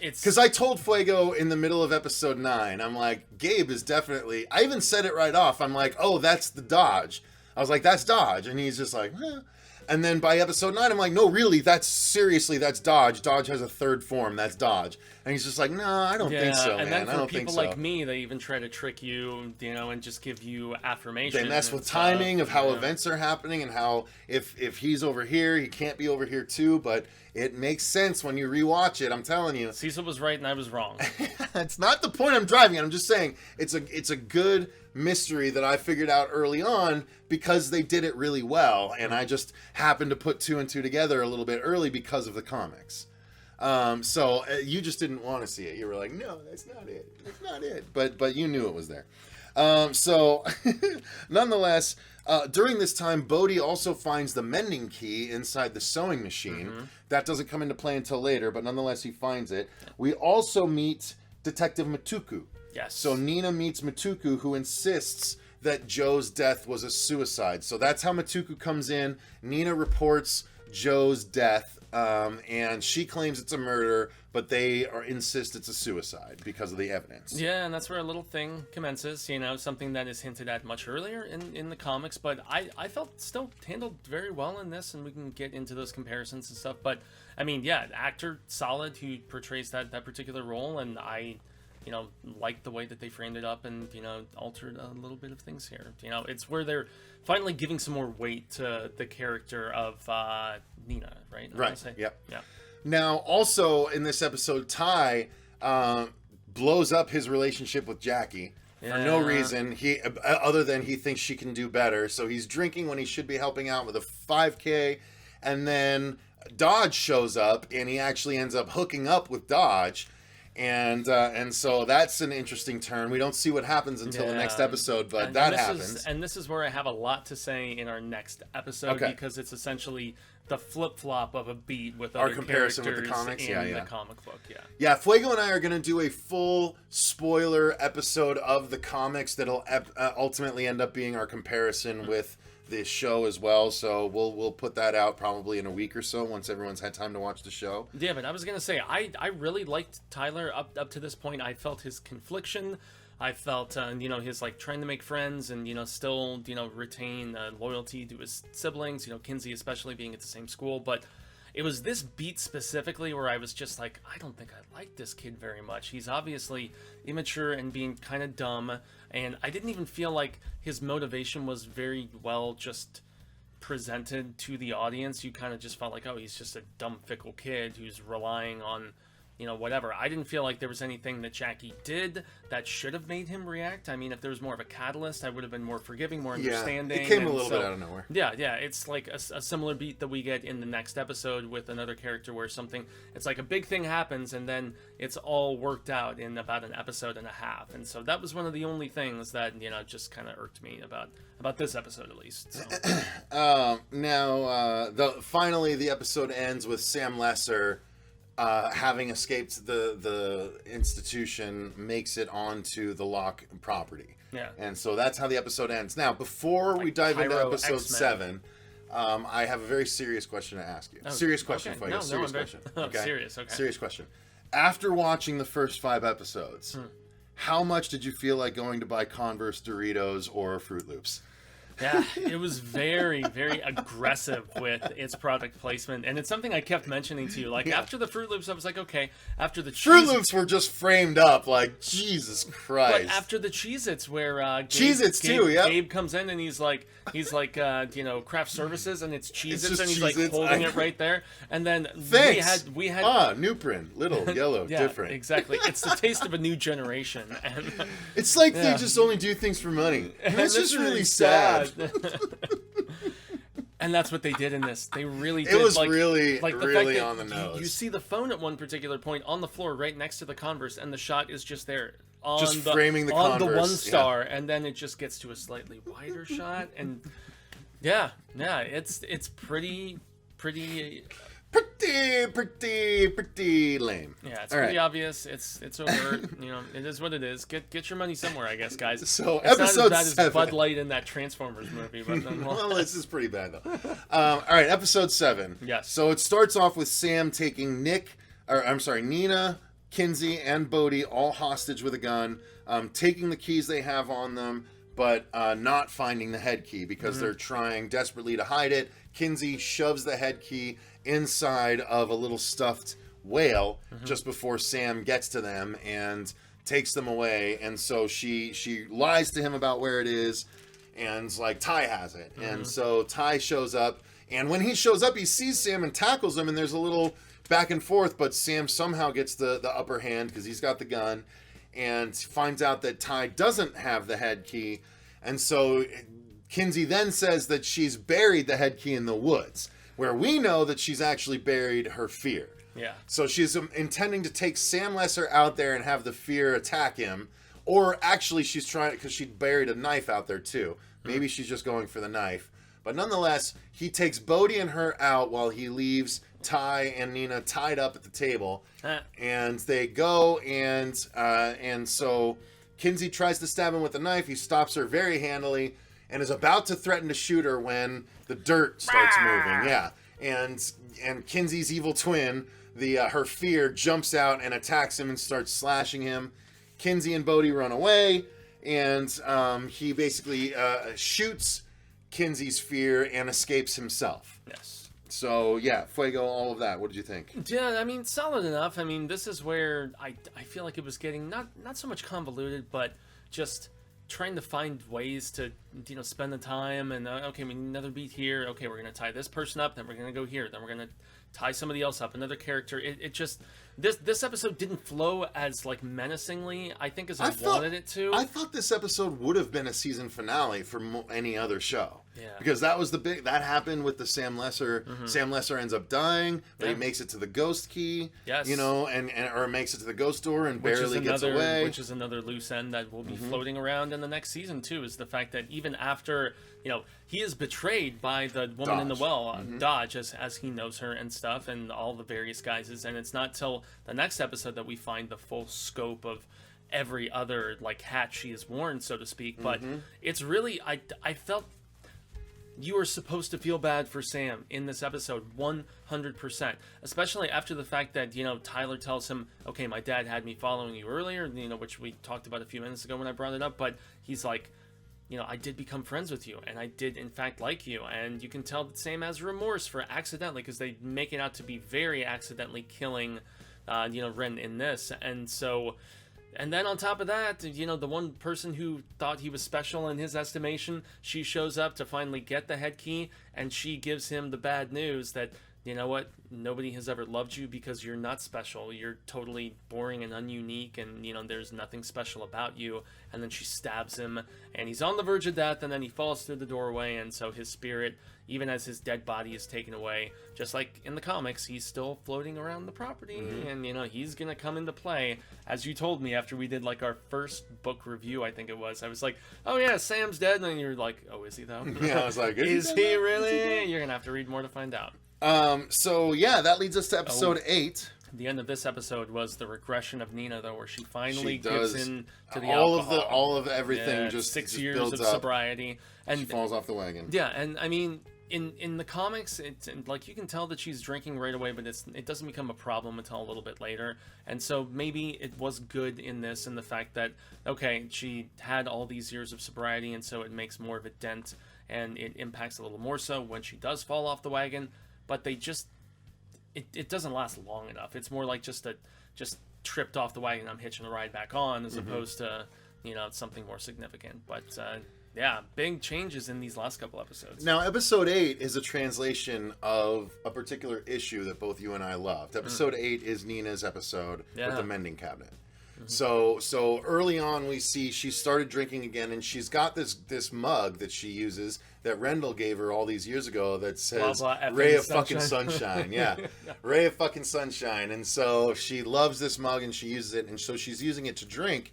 It's because I told Fuego in the middle of episode 9, I'm like, Gabe is definitely. I even said it right off. I'm like, oh, that's the Dodge. I was like, that's Dodge, and he's just like, eh. And then by episode 9, I'm like, no, really, that's Dodge. Dodge has a third form. That's Dodge. And he's just like, no, I don't think so, and man. then for people like me, they even try to trick you, and just give you affirmation. They mess with timing of how events are happening and how if he's over here, he can't be over here too. But it makes sense when you rewatch it. I'm telling you. Cecil was right and I was wrong. That's not the point I'm driving at. I'm just saying it's a good mystery that I figured out early on because they did it really well, and I just happened to put 2 and 2 together a little bit early because of the comics. So you just didn't want to see it. You were like, no, that's not it. That's not it. But you knew it was there. So nonetheless, during this time, Bodhi also finds the mending key inside the sewing machine. That doesn't come into play until later, but nonetheless, he finds it. We also meet Detective Matuku. Yes. So Nina meets Matuku, who insists that Joe's death was a suicide. So that's how Matuku comes in. Nina reports Joe's death, and she claims it's a murder, but they insist it's a suicide because of the evidence. Yeah, and that's where a little thing commences, something that is hinted at much earlier in the comics, but I felt still handled very well in this, and we can get into those comparisons and stuff. But, I mean, yeah, actor solid who portrays that particular role, and I like the way that they framed it up and, altered a little bit of things here. It's where they're finally giving some more weight to the character of Nina, right? Right, yep. Yeah. Now, also in this episode, Ty blows up his relationship with Jackie for no reason. He other than he thinks she can do better. So he's drinking when he should be helping out with a 5K, and then Dodge shows up, and he actually ends up hooking up with Dodge. And so that's an interesting turn. We don't see what happens until the next episode, but that happens. And this is where I have a lot to say in our next episode, because it's essentially the flip-flop of a beat with our other comparison with the characters comics. in the comic book. Yeah, Fuego and I are going to do a full spoiler episode of the comics that'll ultimately end up being our comparison with the show as well, so we'll put that out probably in a week or so once everyone's had time to watch the show. Yeah, but I was gonna say I really liked Tyler up to this point. I felt his confliction. I felt his like trying to make friends and still retain loyalty to his siblings. Kinsey especially being at the same school, but it was this beat specifically where I was just like, I don't think I like this kid very much. He's obviously immature and being kind of dumb, and I didn't even feel like his motivation was very well just presented to the audience. You kind of just felt like, oh, he's just a dumb, fickle kid who's relying on whatever. I didn't feel like there was anything that Jackie did that should have made him react. I mean, if there was more of a catalyst, I would have been more forgiving, more understanding. It came a little bit out of nowhere. Yeah, it's like a similar beat that we get in the next episode with another character where it's like a big thing happens and then it's all worked out in about an episode and a half. And so that was one of the only things that, just kind of irked me about this episode at least. So. Finally the episode ends with Sam Lesser having escaped the institution, makes it onto the Locke property. Yeah. And so that's how the episode ends. Now, before we dive into episode X-Men. 7, I have a very serious question to ask you. Serious question for you. Serious question. Okay. Serious, okay. Serious question. After watching the first 5 episodes, how much did you feel like going to buy Converse, Doritos, or Fruit Loops? Yeah, it was very, very aggressive with its product placement, and it's something I kept mentioning to you. Like, after the Fruit Loops, I was like, okay. After the Fruit Loops were just framed up, like, Jesus Christ. But after the Cheez-Its, where Gabe comes in and he's like, craft services, and it's Cheez-Its, and he's like holding it right there. And then we had new print, little, yellow, different. Exactly. It's the taste of a new generation. And it's like they just only do things for money. And that's just really sad. And that's what they did in this. They really did. It was really on the nose. You see the phone at one particular point on the floor right next to the Converse, and the shot is just there. Framing the Converse. On the one star, and then it just gets to a slightly wider shot. And yeah, it's pretty lame. Yeah, it's pretty obvious. It's overt. It is what it is. Get your money somewhere, I guess, guys. So it's episode not as 7. bad as Bud Light in that Transformers movie. But well, this is pretty bad though. All right, episode 7. Yes. So it starts off with Sam taking Nina, Kinsey, and Bodhi all hostage with a gun, taking the keys they have on them, but not finding the head key because they're trying desperately to hide it. Kinsey shoves the head key inside of a little stuffed whale just before Sam gets to them and takes them away. And so she lies to him about where it is, and like Ty has it. And so Ty shows up, and when he shows up, he sees Sam and tackles him, and there's a little back and forth, but Sam somehow gets the upper hand because he's got the gun, and finds out that Ty doesn't have the head key. And so Kinsey then says that she's buried the head key in the woods, where we know that she's actually buried her fear. Yeah. So she's intending to take Sam Lesser out there and have the fear attack him, or actually she's trying, because she buried a knife out there too. Maybe she's just going for the knife. But nonetheless, he takes Bodhi and her out while he leaves Ty and Nina tied up at the table. And they go, and so Kinsey tries to stab him with a knife. He stops her very handily and is about to threaten to shoot her when the dirt starts moving. Yeah. And Kinsey's evil twin, her fear, jumps out and attacks him and starts slashing him. Kinsey and Bodhi run away, and he basically shoots Kinsey's fear and escapes himself. Yes. So, yeah, Fuego, all of that. What did you think? Yeah, I mean, solid enough. I mean, this is where I feel like it was getting not so much convoluted, but just trying to find ways to, spend the time and, okay, we need another beat here. Okay, we're going to tie this person up, then we're going to go here, then we're going to tie somebody else up, another character. It just, this episode didn't flow as like menacingly, I think, as I wanted it to. I thought this episode would have been a season finale for any other show. Yeah. Because that was that happened with the Sam Lesser. Sam Lesser ends up dying, but he makes it to the ghost key. Yes. You know, or makes it to the ghost door and barely gets away. Which is another loose end that will be floating around in the next season too, is the fact that even after, you know, he is betrayed by the woman in the well, Dodge, as he knows her and stuff, and all the various guises, and it's not till the next episode that we find the full scope of every other like hat she has worn, so to speak. But it's really, I felt you were supposed to feel bad for Sam in this episode, 100%. Especially after the fact that, you know, Tyler tells him, okay, my dad had me following you earlier, you know, which we talked about a few minutes ago when I brought it up, but he's like, you know, I did become friends with you, and I did, in fact, like you, and you can tell that Sam has remorse for accidentally, because they make it out to be very accidentally killing, you know, Ren in this, and so... And then on top of that, you know, the one person who thought he was special in his estimation, she shows up to finally get the head key, and she gives him the bad news that, you know what, nobody has ever loved you because you're not special. You're totally boring and ununique, and, you know, there's nothing special about you. And then she stabs him, and he's on the verge of death, and then he falls through the doorway, and so his spirit, even as his dead body is taken away, just like in the comics, he's still floating around the property, and, you know, he's gonna come into play. As you told me after we did, like, our first book review, I think it was, I was like, oh yeah, Sam's dead, and then you're like, oh, is he though? Yeah, I was like, is he really? You're gonna have to read more to find out. So yeah, that leads us to episode 8. The end of this episode was the regression of Nina, though, where she finally gives in to the all alcohol. all of everything. Yeah, just 6 just years builds of up. sobriety, and She falls off the wagon. yeah, and I mean, in the comics, it's like you can tell that she's drinking right away, but it doesn't become a problem until a little bit later. And so maybe it was good in this, in the fact that, okay, she had all these years of sobriety, and so it makes more of a dent, and it impacts a little more so when she does fall off the wagon. But they just, it doesn't last long enough. It's more like just tripped off the wagon, I'm hitching the ride back on, as opposed to, you know, something more significant. But yeah, big changes in these last couple episodes. Now, episode 8 is a translation of a particular issue that both you and I loved. Episode 8 is Nina's episode with the mending cabinet. So early on, we see she started drinking again, and she's got this mug that she uses that Rendell gave her all these years ago that says blah, blah, "Ray of fucking sunshine." Yeah, Ray of fucking sunshine. And so she loves this mug, and she uses it, and so she's using it to drink.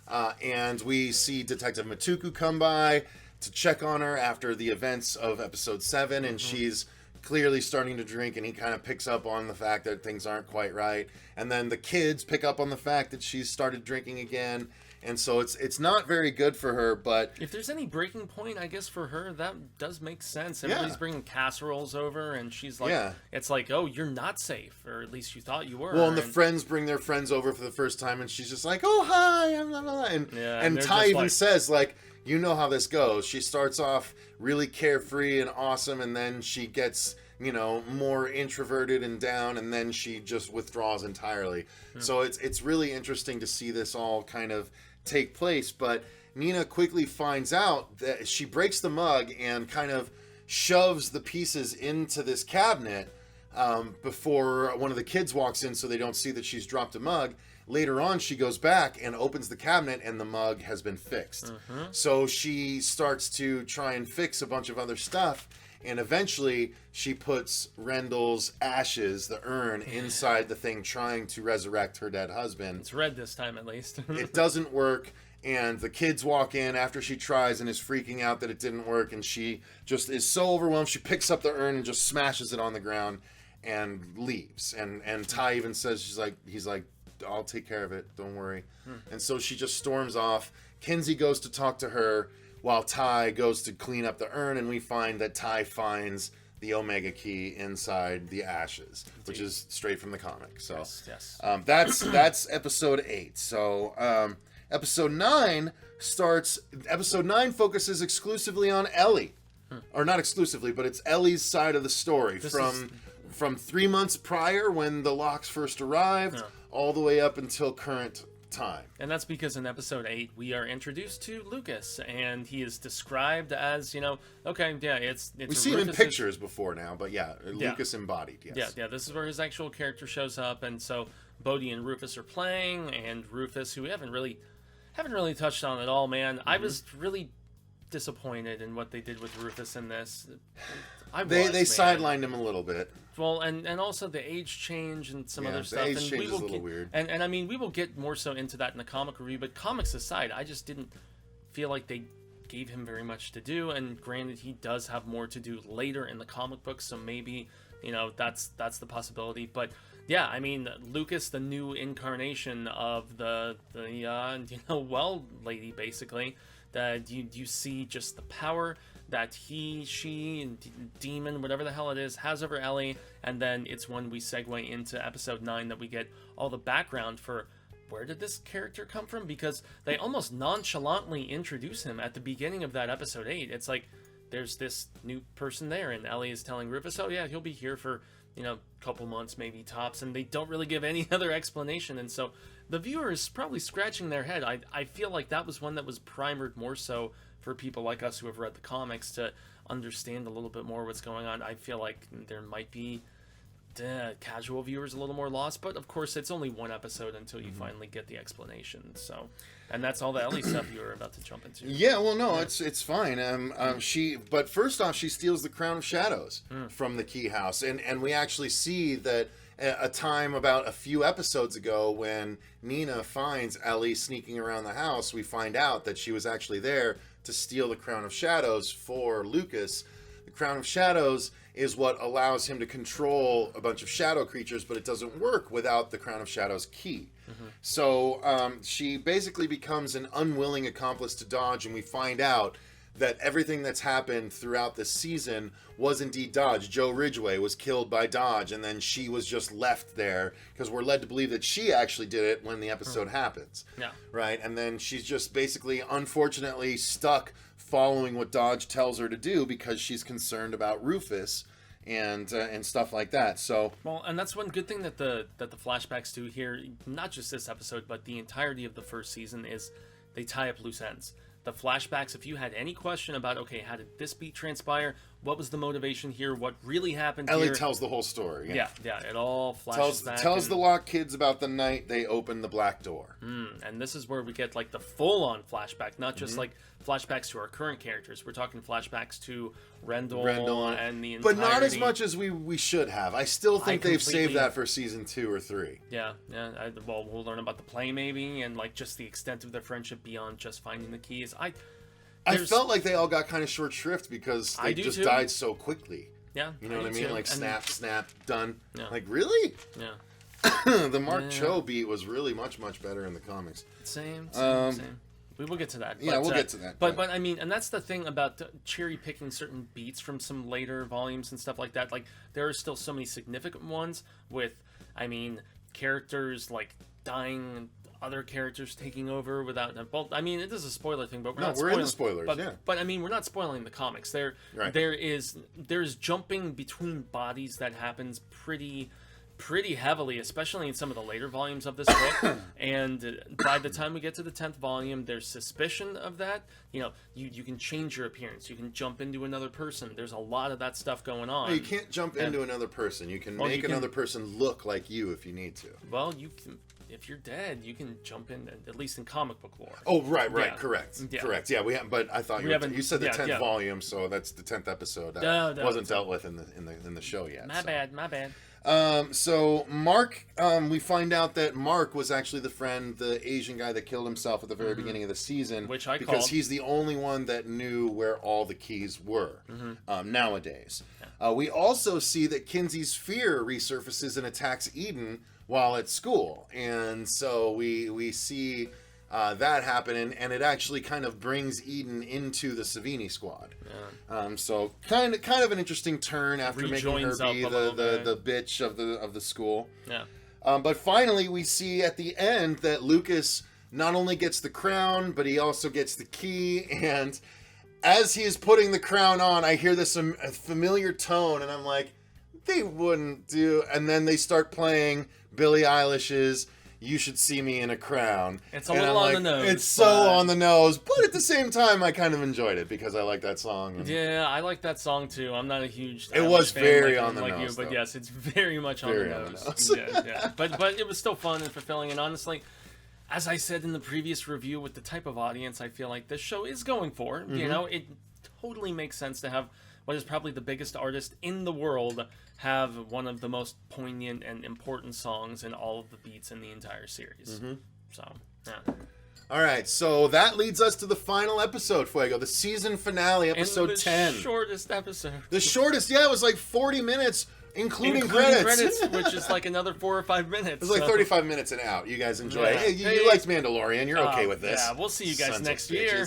And we see Detective Matuku come by to check on her after the events of episode 7, and she's clearly starting to drink, and he kind of picks up on the fact that things aren't quite right. And then the kids pick up on the fact that she's started drinking again, and so it's not very good for her. But if there's any breaking point, I guess, for her, that does make sense. Everybody's bringing casseroles over, and she's like, it's like, oh, you're not safe, or at least you thought you were. Well, and the friends bring their friends over for the first time, and she's just like, oh, hi, I'm blah, blah, blah. And Ty even says, like, you know how this goes. She starts off really carefree and awesome, and then she gets, you know, more introverted and down, and then she just withdraws entirely. So it's really interesting to see this all kind of take place. But Nina quickly finds out that she breaks the mug and kind of shoves the pieces into this cabinet before one of the kids walks in, so they don't see that she's dropped a mug. Later on, she goes back and opens the cabinet, and the mug has been fixed. So she starts to try and fix a bunch of other stuff, and eventually she puts Rendell's ashes, the urn, inside the thing, trying to resurrect her dead husband. It's red this time, at least. It doesn't work, and the kids walk in after she tries and is freaking out that it didn't work, and she just is so overwhelmed, she picks up the urn and just smashes it on the ground and leaves. And Ty even says, he's like, I'll take care of it, don't worry. And so she just storms off. Kinsey goes to talk to her while Ty goes to clean up the urn, and we find that Ty finds the Omega Key inside the ashes, which is straight from the comic. So yes. That's episode 8. So episode 9 starts. Episode 9 focuses exclusively on Ellie, or not exclusively, but it's Ellie's side of the story from 3 months prior when the Locks first arrived, all the way up until current time. And that's because in episode 8, we are introduced to Lucas, and he is described as, okay, yeah, it's we see him in pictures before now, but yeah, Lucas embodied, yes. Yeah, this is where his actual character shows up, and so Bodhi and Rufus are playing, and Rufus, who we haven't really touched on at all, man. I was really disappointed in what they did with Rufus in this. They sidelined him a little bit. Well, and also the age change and some other stuff. The age and change is a little weird. And I mean, we will get more so into that in the comic review, but comics aside, I just didn't feel like they gave him very much to do. And granted, he does have more to do later in the comic book, so maybe, that's the possibility. But yeah, I mean, Lucas, the new incarnation of the well lady, basically, that you see just the power that he, she, and demon, whatever the hell it is, has over Ellie, and then it's when we segue into episode 9 that we get all the background for where did this character come from, because they almost nonchalantly introduce him at the beginning of that episode 8. It's like, there's this new person there, and Ellie is telling Rufus, oh yeah, he'll be here for, couple months, maybe tops, and they don't really give any other explanation, and so the viewer is probably scratching their head. I feel like that was one that was primered more so for people like us who have read the comics to understand a little bit more what's going on. I feel like there might be casual viewers a little more lost, but of course it's only one episode until you finally get the explanation. So, and that's all the Ellie stuff you were about to jump into. Yeah, well, no, it's fine. But first off, she steals the Crown of Shadows from the Keyhouse, and we actually see that a time about a few episodes ago when Nina finds Ellie sneaking around the house, we find out that she was actually there to steal the Crown of Shadows for Lucas. The Crown of Shadows is what allows him to control a bunch of shadow creatures, but it doesn't work without the Crown of Shadows key. So she basically becomes an unwilling accomplice to Dodge, and we find out that everything that's happened throughout this season was indeed Dodge. Joe Ridgway was killed by Dodge, and then she was just left there because we're led to believe that she actually did it when the episode happens. Yeah. Right? And then she's just basically, unfortunately, stuck following what Dodge tells her to do because she's concerned about Rufus and stuff like that. So well, and that's one good thing that the flashbacks do here, not just this episode, but the entirety of the first season, is they tie up loose ends. The flashbacks, if you had any question about, okay, how did this beat transpire? What was the motivation here? What really happened Ellie here? tells the whole story. Yeah, it all flashes back. Tells the Locke kids about the night they opened the black door. And this is where we get like the full-on flashback, not just like flashbacks to our current characters. We're talking flashbacks to Rendell and the entirety. But not as much as we should have. I still think they've saved that for season 2 or 3. Yeah. Well, we'll learn about the play maybe, and like just the extent of their friendship beyond just finding the keys. I felt like they all got kind of short shrift because they just died so quickly. Yeah. You know what I mean? Like snap, done. Yeah. Like, really? Yeah. The Mark Cho beat was really much better in the comics. Same. We will get to that. Yeah, we'll get to that. But I mean, and that's the thing about cherry picking certain beats from some later volumes and stuff like that. Like, there are still so many significant ones with, I mean, characters like dying and other characters taking over without. Well, I mean, it is a spoiler thing, but we're in the spoilers. But I mean, we're not spoiling the comics. There's jumping between bodies that happens pretty heavily, especially in some of the later volumes of this book. And by the time we get to the 10th volume, there's suspicion of that. You can change your appearance. You can jump into another person. There's a lot of that stuff going on. No, you can't jump into another person. You can make another person look like you if you need to. Well, you can. If you're dead, you can jump in, at least in comic book lore. Oh, right, yeah. Correct. Yeah, we haven't. But I thought you said the 10th volume, so that's the 10th episode. Wasn't dealt with in the show yet. My bad. So Mark, we find out that Mark was actually the Asian guy that killed himself at the very beginning of the season, because he's the only one that knew where all the keys were nowadays. Yeah. We also see that Kinsey's fear resurfaces and attacks Eden while at school, and so we see that happen, and it actually kind of brings Eden into the Savini squad. Yeah. So kind of an interesting turn after making her be the bitch of the school. Yeah. But finally, we see at the end that Lucas not only gets the crown, but he also gets the key. And as he is putting the crown on, I hear this familiar tone, and I'm like, they wouldn't do. And then they start playing Billie Eilish's you should see me in a crown. It's a little on the nose. It's so on the nose, but at the same time, I kind of enjoyed it because I like that song. And yeah, I like that song too. I'm not a huge. It was fan very like, on the like nose, you, but though. yes, it's very much on the nose. Yeah. But it was still fun and fulfilling, and honestly, as I said in the previous review, with the type of audience I feel like this show is going for, you know, it totally makes sense to have what is probably the biggest artist in the world have one of the most poignant and important songs in all of the beats in the entire series. So, yeah. All right, so that leads us to the final episode, Fuego, the season finale, episode 10. The shortest episode. The shortest, yeah, it was like 40 minutes, including credits. Which is like another 4 or 5 minutes. It was like 35 minutes and out. You guys enjoy Yeah. it. Hey, you liked Mandalorian. You're okay with this. Yeah, we'll see you guys Sons of next year.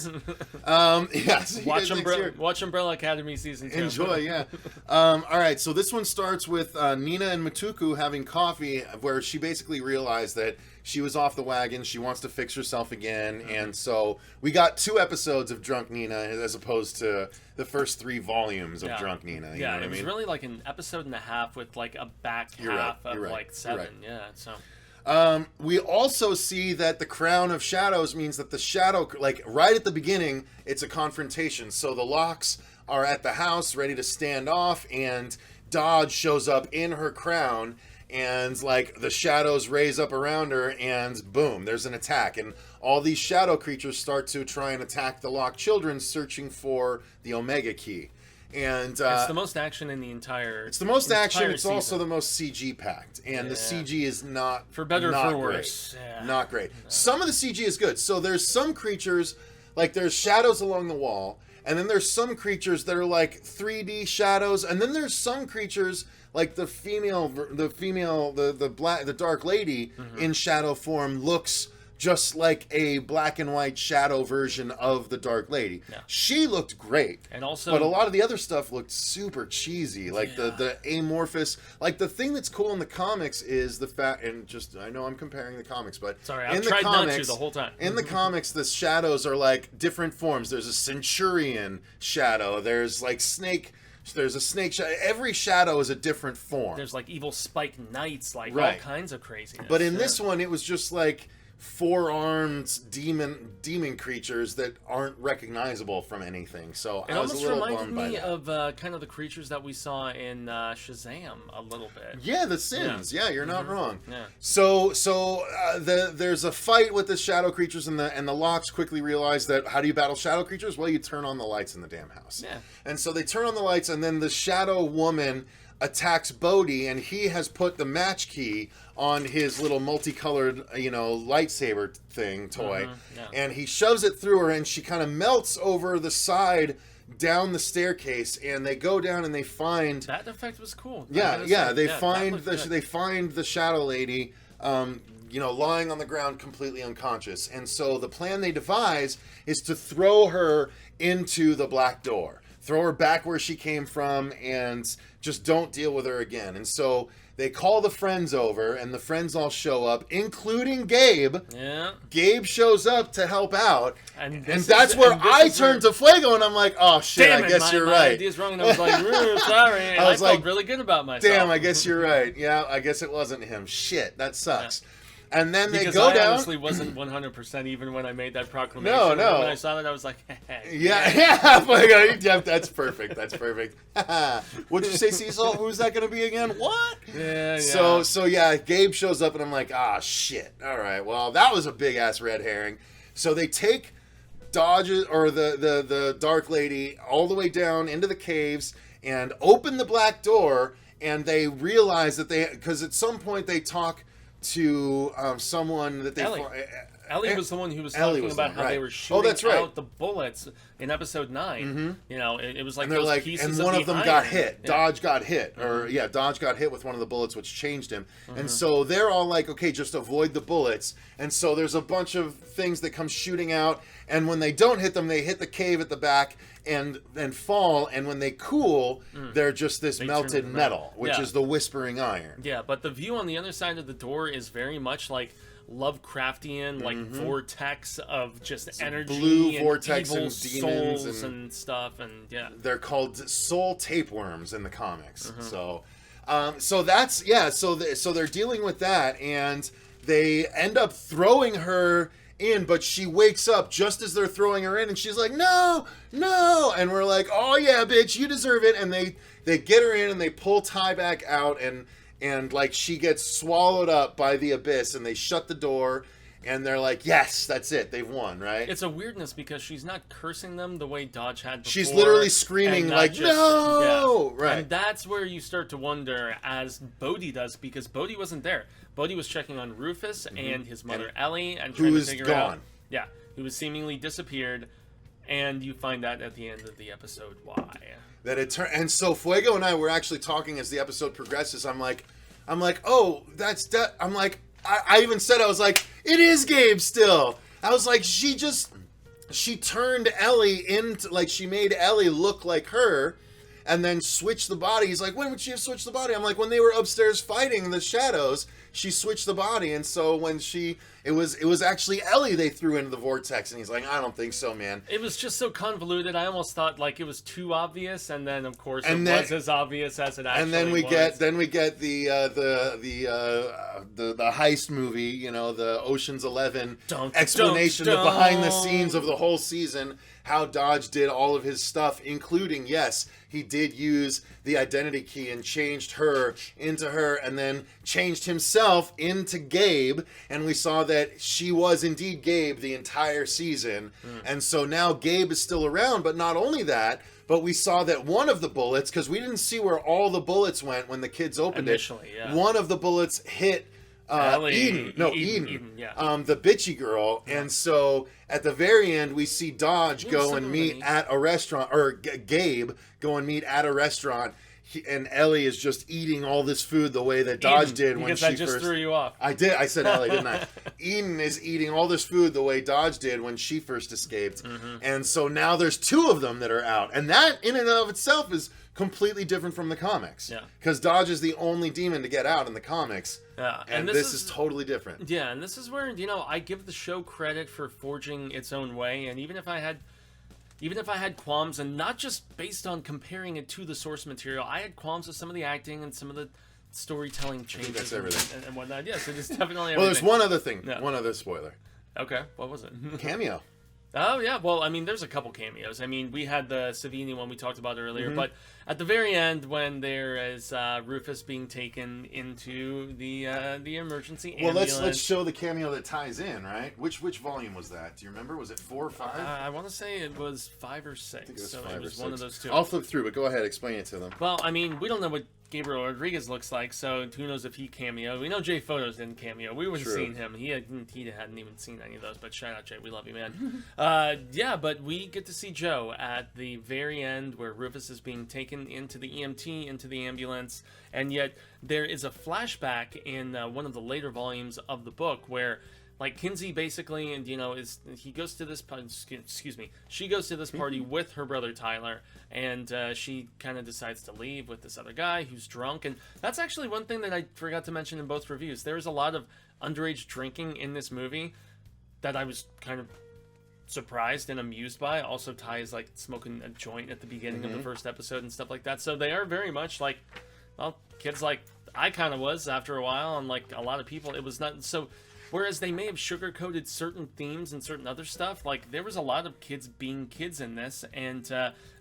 Yeah, see you Watch, guys next year. Watch Umbrella Academy season 2. Enjoy, yeah. All right, so this one starts with Nina and Matuku having coffee, where she basically realized that she was off the wagon. She wants to fix herself again, and so we got 2 episodes of Drunk Nina as opposed to the first 3 volumes of Drunk Nina. You know what it I was mean? really like an episode and a half with like a back half of like 7. Yeah, so. We also see that the Crown of Shadows means that the shadow, like right at the beginning, it's a confrontation. So the Locks are at the house ready to stand off, and Dodge shows up in her crown, and like the shadows raise up around her, and boom, there's an attack. And all these shadow creatures start to try and attack the Locke children, searching for the Omega Key. And it's the most action in the entire. It's the most action. It's season. also the most CG packed, and the CG is not for better or not for great. worse. Yeah. Not great. Some of the CG is good. So there's some creatures, like there's shadows along the wall, and then there's some creatures that are like 3D shadows, and then there's some creatures like the dark lady in shadow form looks just like a black and white shadow version of the Dark Lady. Yeah. She looked great. And also, but a lot of the other stuff looked super cheesy. Like the amorphous, like the thing that's cool in the comics is the fact, and just, I know I'm comparing the comics, but sorry, I've tried not to the whole time. In the comics, the shadows are like different forms. There's a Centurion shadow. There's like snake. There's a snake shadow. Every shadow is a different form. There's like evil spike knights, like all kinds of craziness. But in this one, it was just like 4-armed demon creatures that aren't recognizable from anything. So it I was a little bummed by that. It almost reminded me of kind of the creatures that we saw in Shazam a little bit. Yeah, the Sins. Yeah, you're not wrong. Yeah. So there's a fight with the shadow creatures, and the Locks quickly realize that how do you battle shadow creatures? Well, you turn on the lights in the damn house. Yeah. And so they turn on the lights, and then the shadow woman attacks Bodhi, and he has put the match key on his little multicolored, lightsaber thing toy, and he shoves it through her, and she kind of melts over the side down the staircase, and they go down and they find that effect was cool. They find the shadow lady, lying on the ground completely unconscious, and so the plan they devise is to throw her into the black door. Throw her back where she came from and just don't deal with her again. And so they call the friends over, and the friends all show up, including Gabe. Yeah. Gabe shows up to help out. And that's where I turned to Fuego, and I'm like, oh, shit, damn I guess you're right. My idea's wrong, and I was like, sorry. And I felt really good about myself. Damn, I guess you're right. Yeah, I guess it wasn't him. Shit, that sucks. Yeah. And then because they go down. I honestly wasn't 100% even when I made that proclamation. No. When I saw that, I was like, yeah, that's perfect. That's perfect. What'd you say, Cecil? Who's that going to be again? What? Yeah. So Gabe shows up, and I'm like, shit. All right, well, that was a big ass red herring. So they take Dodge's or the Dark Lady all the way down into the caves and open the black door, and they realize that because at some point they talk to someone that they... Ellie was the one who was talking about how they were shooting out the bullets in episode 9. Mm-hmm. It was like those pieces and one of them got hit. Yeah. Dodge got hit. Dodge got hit with one of the bullets, which changed him. Mm-hmm. And so they're all like, okay, just avoid the bullets. And so there's a bunch of things that come shooting out, and when they don't hit them, they hit the cave at the back and fall, and when they cool, they're just this melted metal, which is the Whispering Iron. Yeah, but the view on the other side of the door is very much like Lovecraftian, like vortex of just energy, blue vortex evil and demons souls and stuff, and they're called soul tapeworms in the comics. So that's so they're dealing with that, and they end up throwing her in, but she wakes up just as they're throwing her in, and she's like, no, and we're like, oh yeah, bitch, you deserve it. And they get her in, and they pull Ty back out, and like she gets swallowed up by the abyss, and they shut the door, and they're like, yes, that's it, they've won, right? It's a weirdness because she's not cursing them the way Dodge had before. She's literally screaming like, no! Yeah. Right. And that's where you start to wonder, as Bodhi does, because Bodhi wasn't there. Bodhi was checking on Rufus and his mother Ellie and trying to figure out... Yeah, who was seemingly disappeared, and you find out at the end of the episode why. That it and so Fuego and I were actually talking as the episode progresses. I'm like, oh, that's I'm like, I even said, I was like, it is Gabe still. I was like, she turned Ellie into, like, she made Ellie look like her, and then switched the body. He's like, when would she have switched the body? I'm like, when they were upstairs fighting in the shadows, she switched the body. And so when it was actually Ellie they threw into the vortex. And he's like, I don't think so, man. It was just so convoluted. I almost thought like it was too obvious, and then of course it was as obvious as it actually was. And then we get the heist movie, you know, the Ocean's 11 explanation, the behind the scenes of the whole season, how Dodge did all of his stuff, including, yes, he did use the identity key and changed her into her, and then changed himself into Gabe, and we saw that she was indeed Gabe the entire season. And so now Gabe is still around, but not only that, but we saw that one of the bullets, because we didn't see where all the bullets went when the kids opened initially, it. Yeah. One of the bullets hit Eden, yeah. The bitchy girl. And so at the very end, we see Dodge go and meet at a restaurant, or Gabe go and meet at a restaurant. And Ellie is just eating all this food the way that Dodge did when she I just threw you off. I did. I said Ellie, didn't I? Eden is eating all this food the way Dodge did when she first escaped. And so now there's two of them that are out. And that in and of itself is completely different from the comics. Yeah. Because Dodge is the only demon to get out in the comics. Yeah. And this is totally different. Yeah, and this is where, you know, I give the show credit for forging its own way. And even if I had qualms, and not just based on comparing it to the source material, I had qualms with some of the acting and some of the storytelling changes. That's everything. And whatnot. Yes, it is definitely everything. Well, there's one other thing. Yeah. One other spoiler. Okay, what was it? Cameo. Oh, yeah. Well, I mean, there's a couple cameos. I mean, we had the Savini one we talked about earlier, but at the very end, when there is Rufus being taken into the emergency ambulance... Well, let's show the cameo that ties in, right? Which volume was that? Do you remember? Was it 4 or 5? I want to say it was 5 or 6. I think it was so 5 it or was 6. one of those two. I'll flip through, but go ahead, explain it to them. Well, I mean, we don't know what Gabriel Rodriguez looks like, so who knows if he cameoed. We know Jay Photos didn't cameo. We would have seen him. He hadn't even seen any of those, but shout out, Jay. We love you, man. Yeah, but we get to see Joe at the very end where Rufus is being taken into the EMT, into the ambulance, and yet there is a flashback in one of the later volumes of the book where, like, Kinsey basically, and, you know, she goes to this party with her brother Tyler, and she kind of decides to leave with this other guy who's drunk. And that's actually one thing that I forgot to mention in both reviews. There was a lot of underage drinking in this movie that I was kind of surprised and amused by. Also, Ty is like smoking a joint at the beginning of the first episode and stuff like that. So they are very much like, well, kids like I kind of was after a while, and like a lot of people, it was not so. Whereas they may have sugar-coated certain themes and certain other stuff, like there was a lot of kids being kids in this, and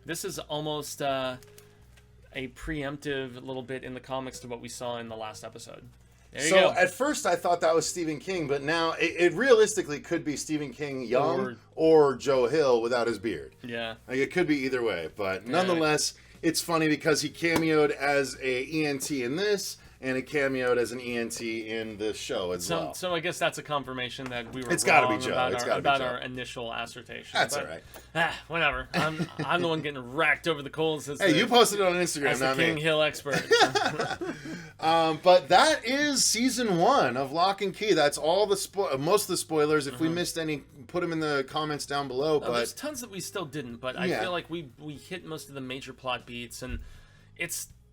this is almost a preemptive little bit in the comics to what we saw in the last episode. There you go. At first I thought that was Stephen King, but now it realistically could be Stephen King young or Joe Hill without his beard. Yeah. Like, it could be either way, but nonetheless, it's funny because he cameoed as a ENT in this, and it cameoed as an ENT in the show as well. So I guess that's a confirmation that we were It's gotta wrong be Joe. about our initial assertion. That's but, all right. Whatever. I'm the one getting racked over the coals. Hey, you posted it on Instagram, as the not King me. Hill expert. But that is season 1 of Locke and Key. That's all the most of the spoilers. If we missed any, put them in the comments down below. But there's tons that we still didn't. But I feel like we hit most of the major plot beats, and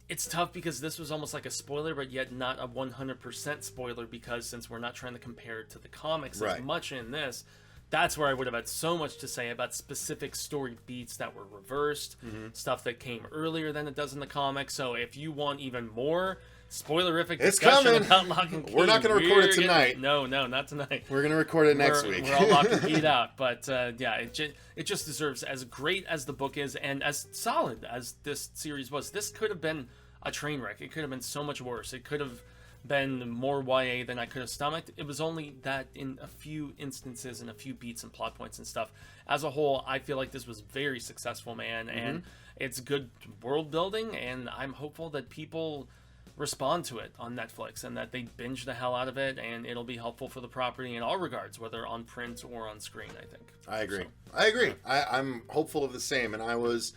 it's tough because this was almost like a spoiler, but yet not a 100% spoiler, because since we're not trying to compare it to the comics as much in this, that's where I would have had so much to say about specific story beats that were reversed, stuff that came earlier than it does in the comics. So if you want even more spoilerific It's discussion coming. about Locke Key. We're not going to record it We're tonight. No, not tonight. We're going to record it next week. We're all Locke Keyed out. But yeah, it just deserves, as great as the book is and as solid as this series was, this could have been a train wreck. It could have been so much worse. It could have been more YA than I could have stomached. It was only that in a few instances and a few beats and plot points and stuff. As a whole, I feel like this was very successful, man, and it's good world building, and I'm hopeful that people respond to it on Netflix and that they binge the hell out of it, and it'll be helpful for the property in all regards, whether on print or on screen, I think. I agree. So, I agree. I'm hopeful of the same, and I was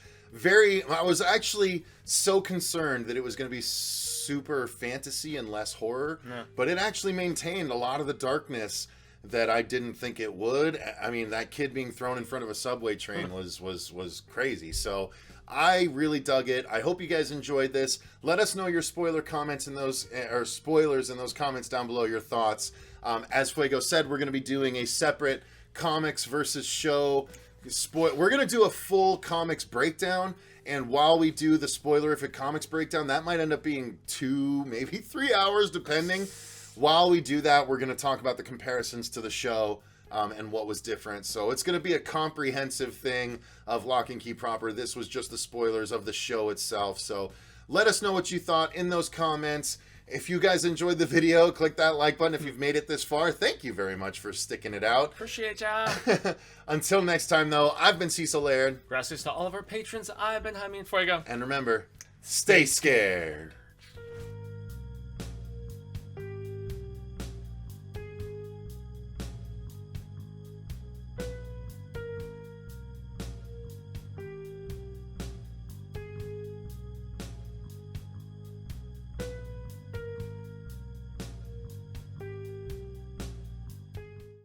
actually so concerned that it was going to be super fantasy and less horror, but it actually maintained a lot of the darkness that I didn't think it would. I mean, that kid being thrown in front of a subway train was crazy. So I really dug it. I hope you guys enjoyed this. Let us know your spoiler comments in those, or spoilers in those comments down below, your thoughts. As Fuego said, we're going to be doing a separate comics versus show. We're going to do a full comics breakdown. And while we do the spoilerific comics breakdown, that might end up being 2, maybe 3 hours, depending. While we do that, we're going to talk about the comparisons to the show and what was different. So it's going to be a comprehensive thing of Locke and Key proper. This was just the spoilers of the show itself. So let us know what you thought in those comments. If you guys enjoyed the video, click that like button. If you've made it this far, thank you very much for sticking it out. appreciate ya. Until next time, though, I've been Cecil Laird. Gracias to all of our patrons. I've been Jaime and Fuego. And remember, stay scared.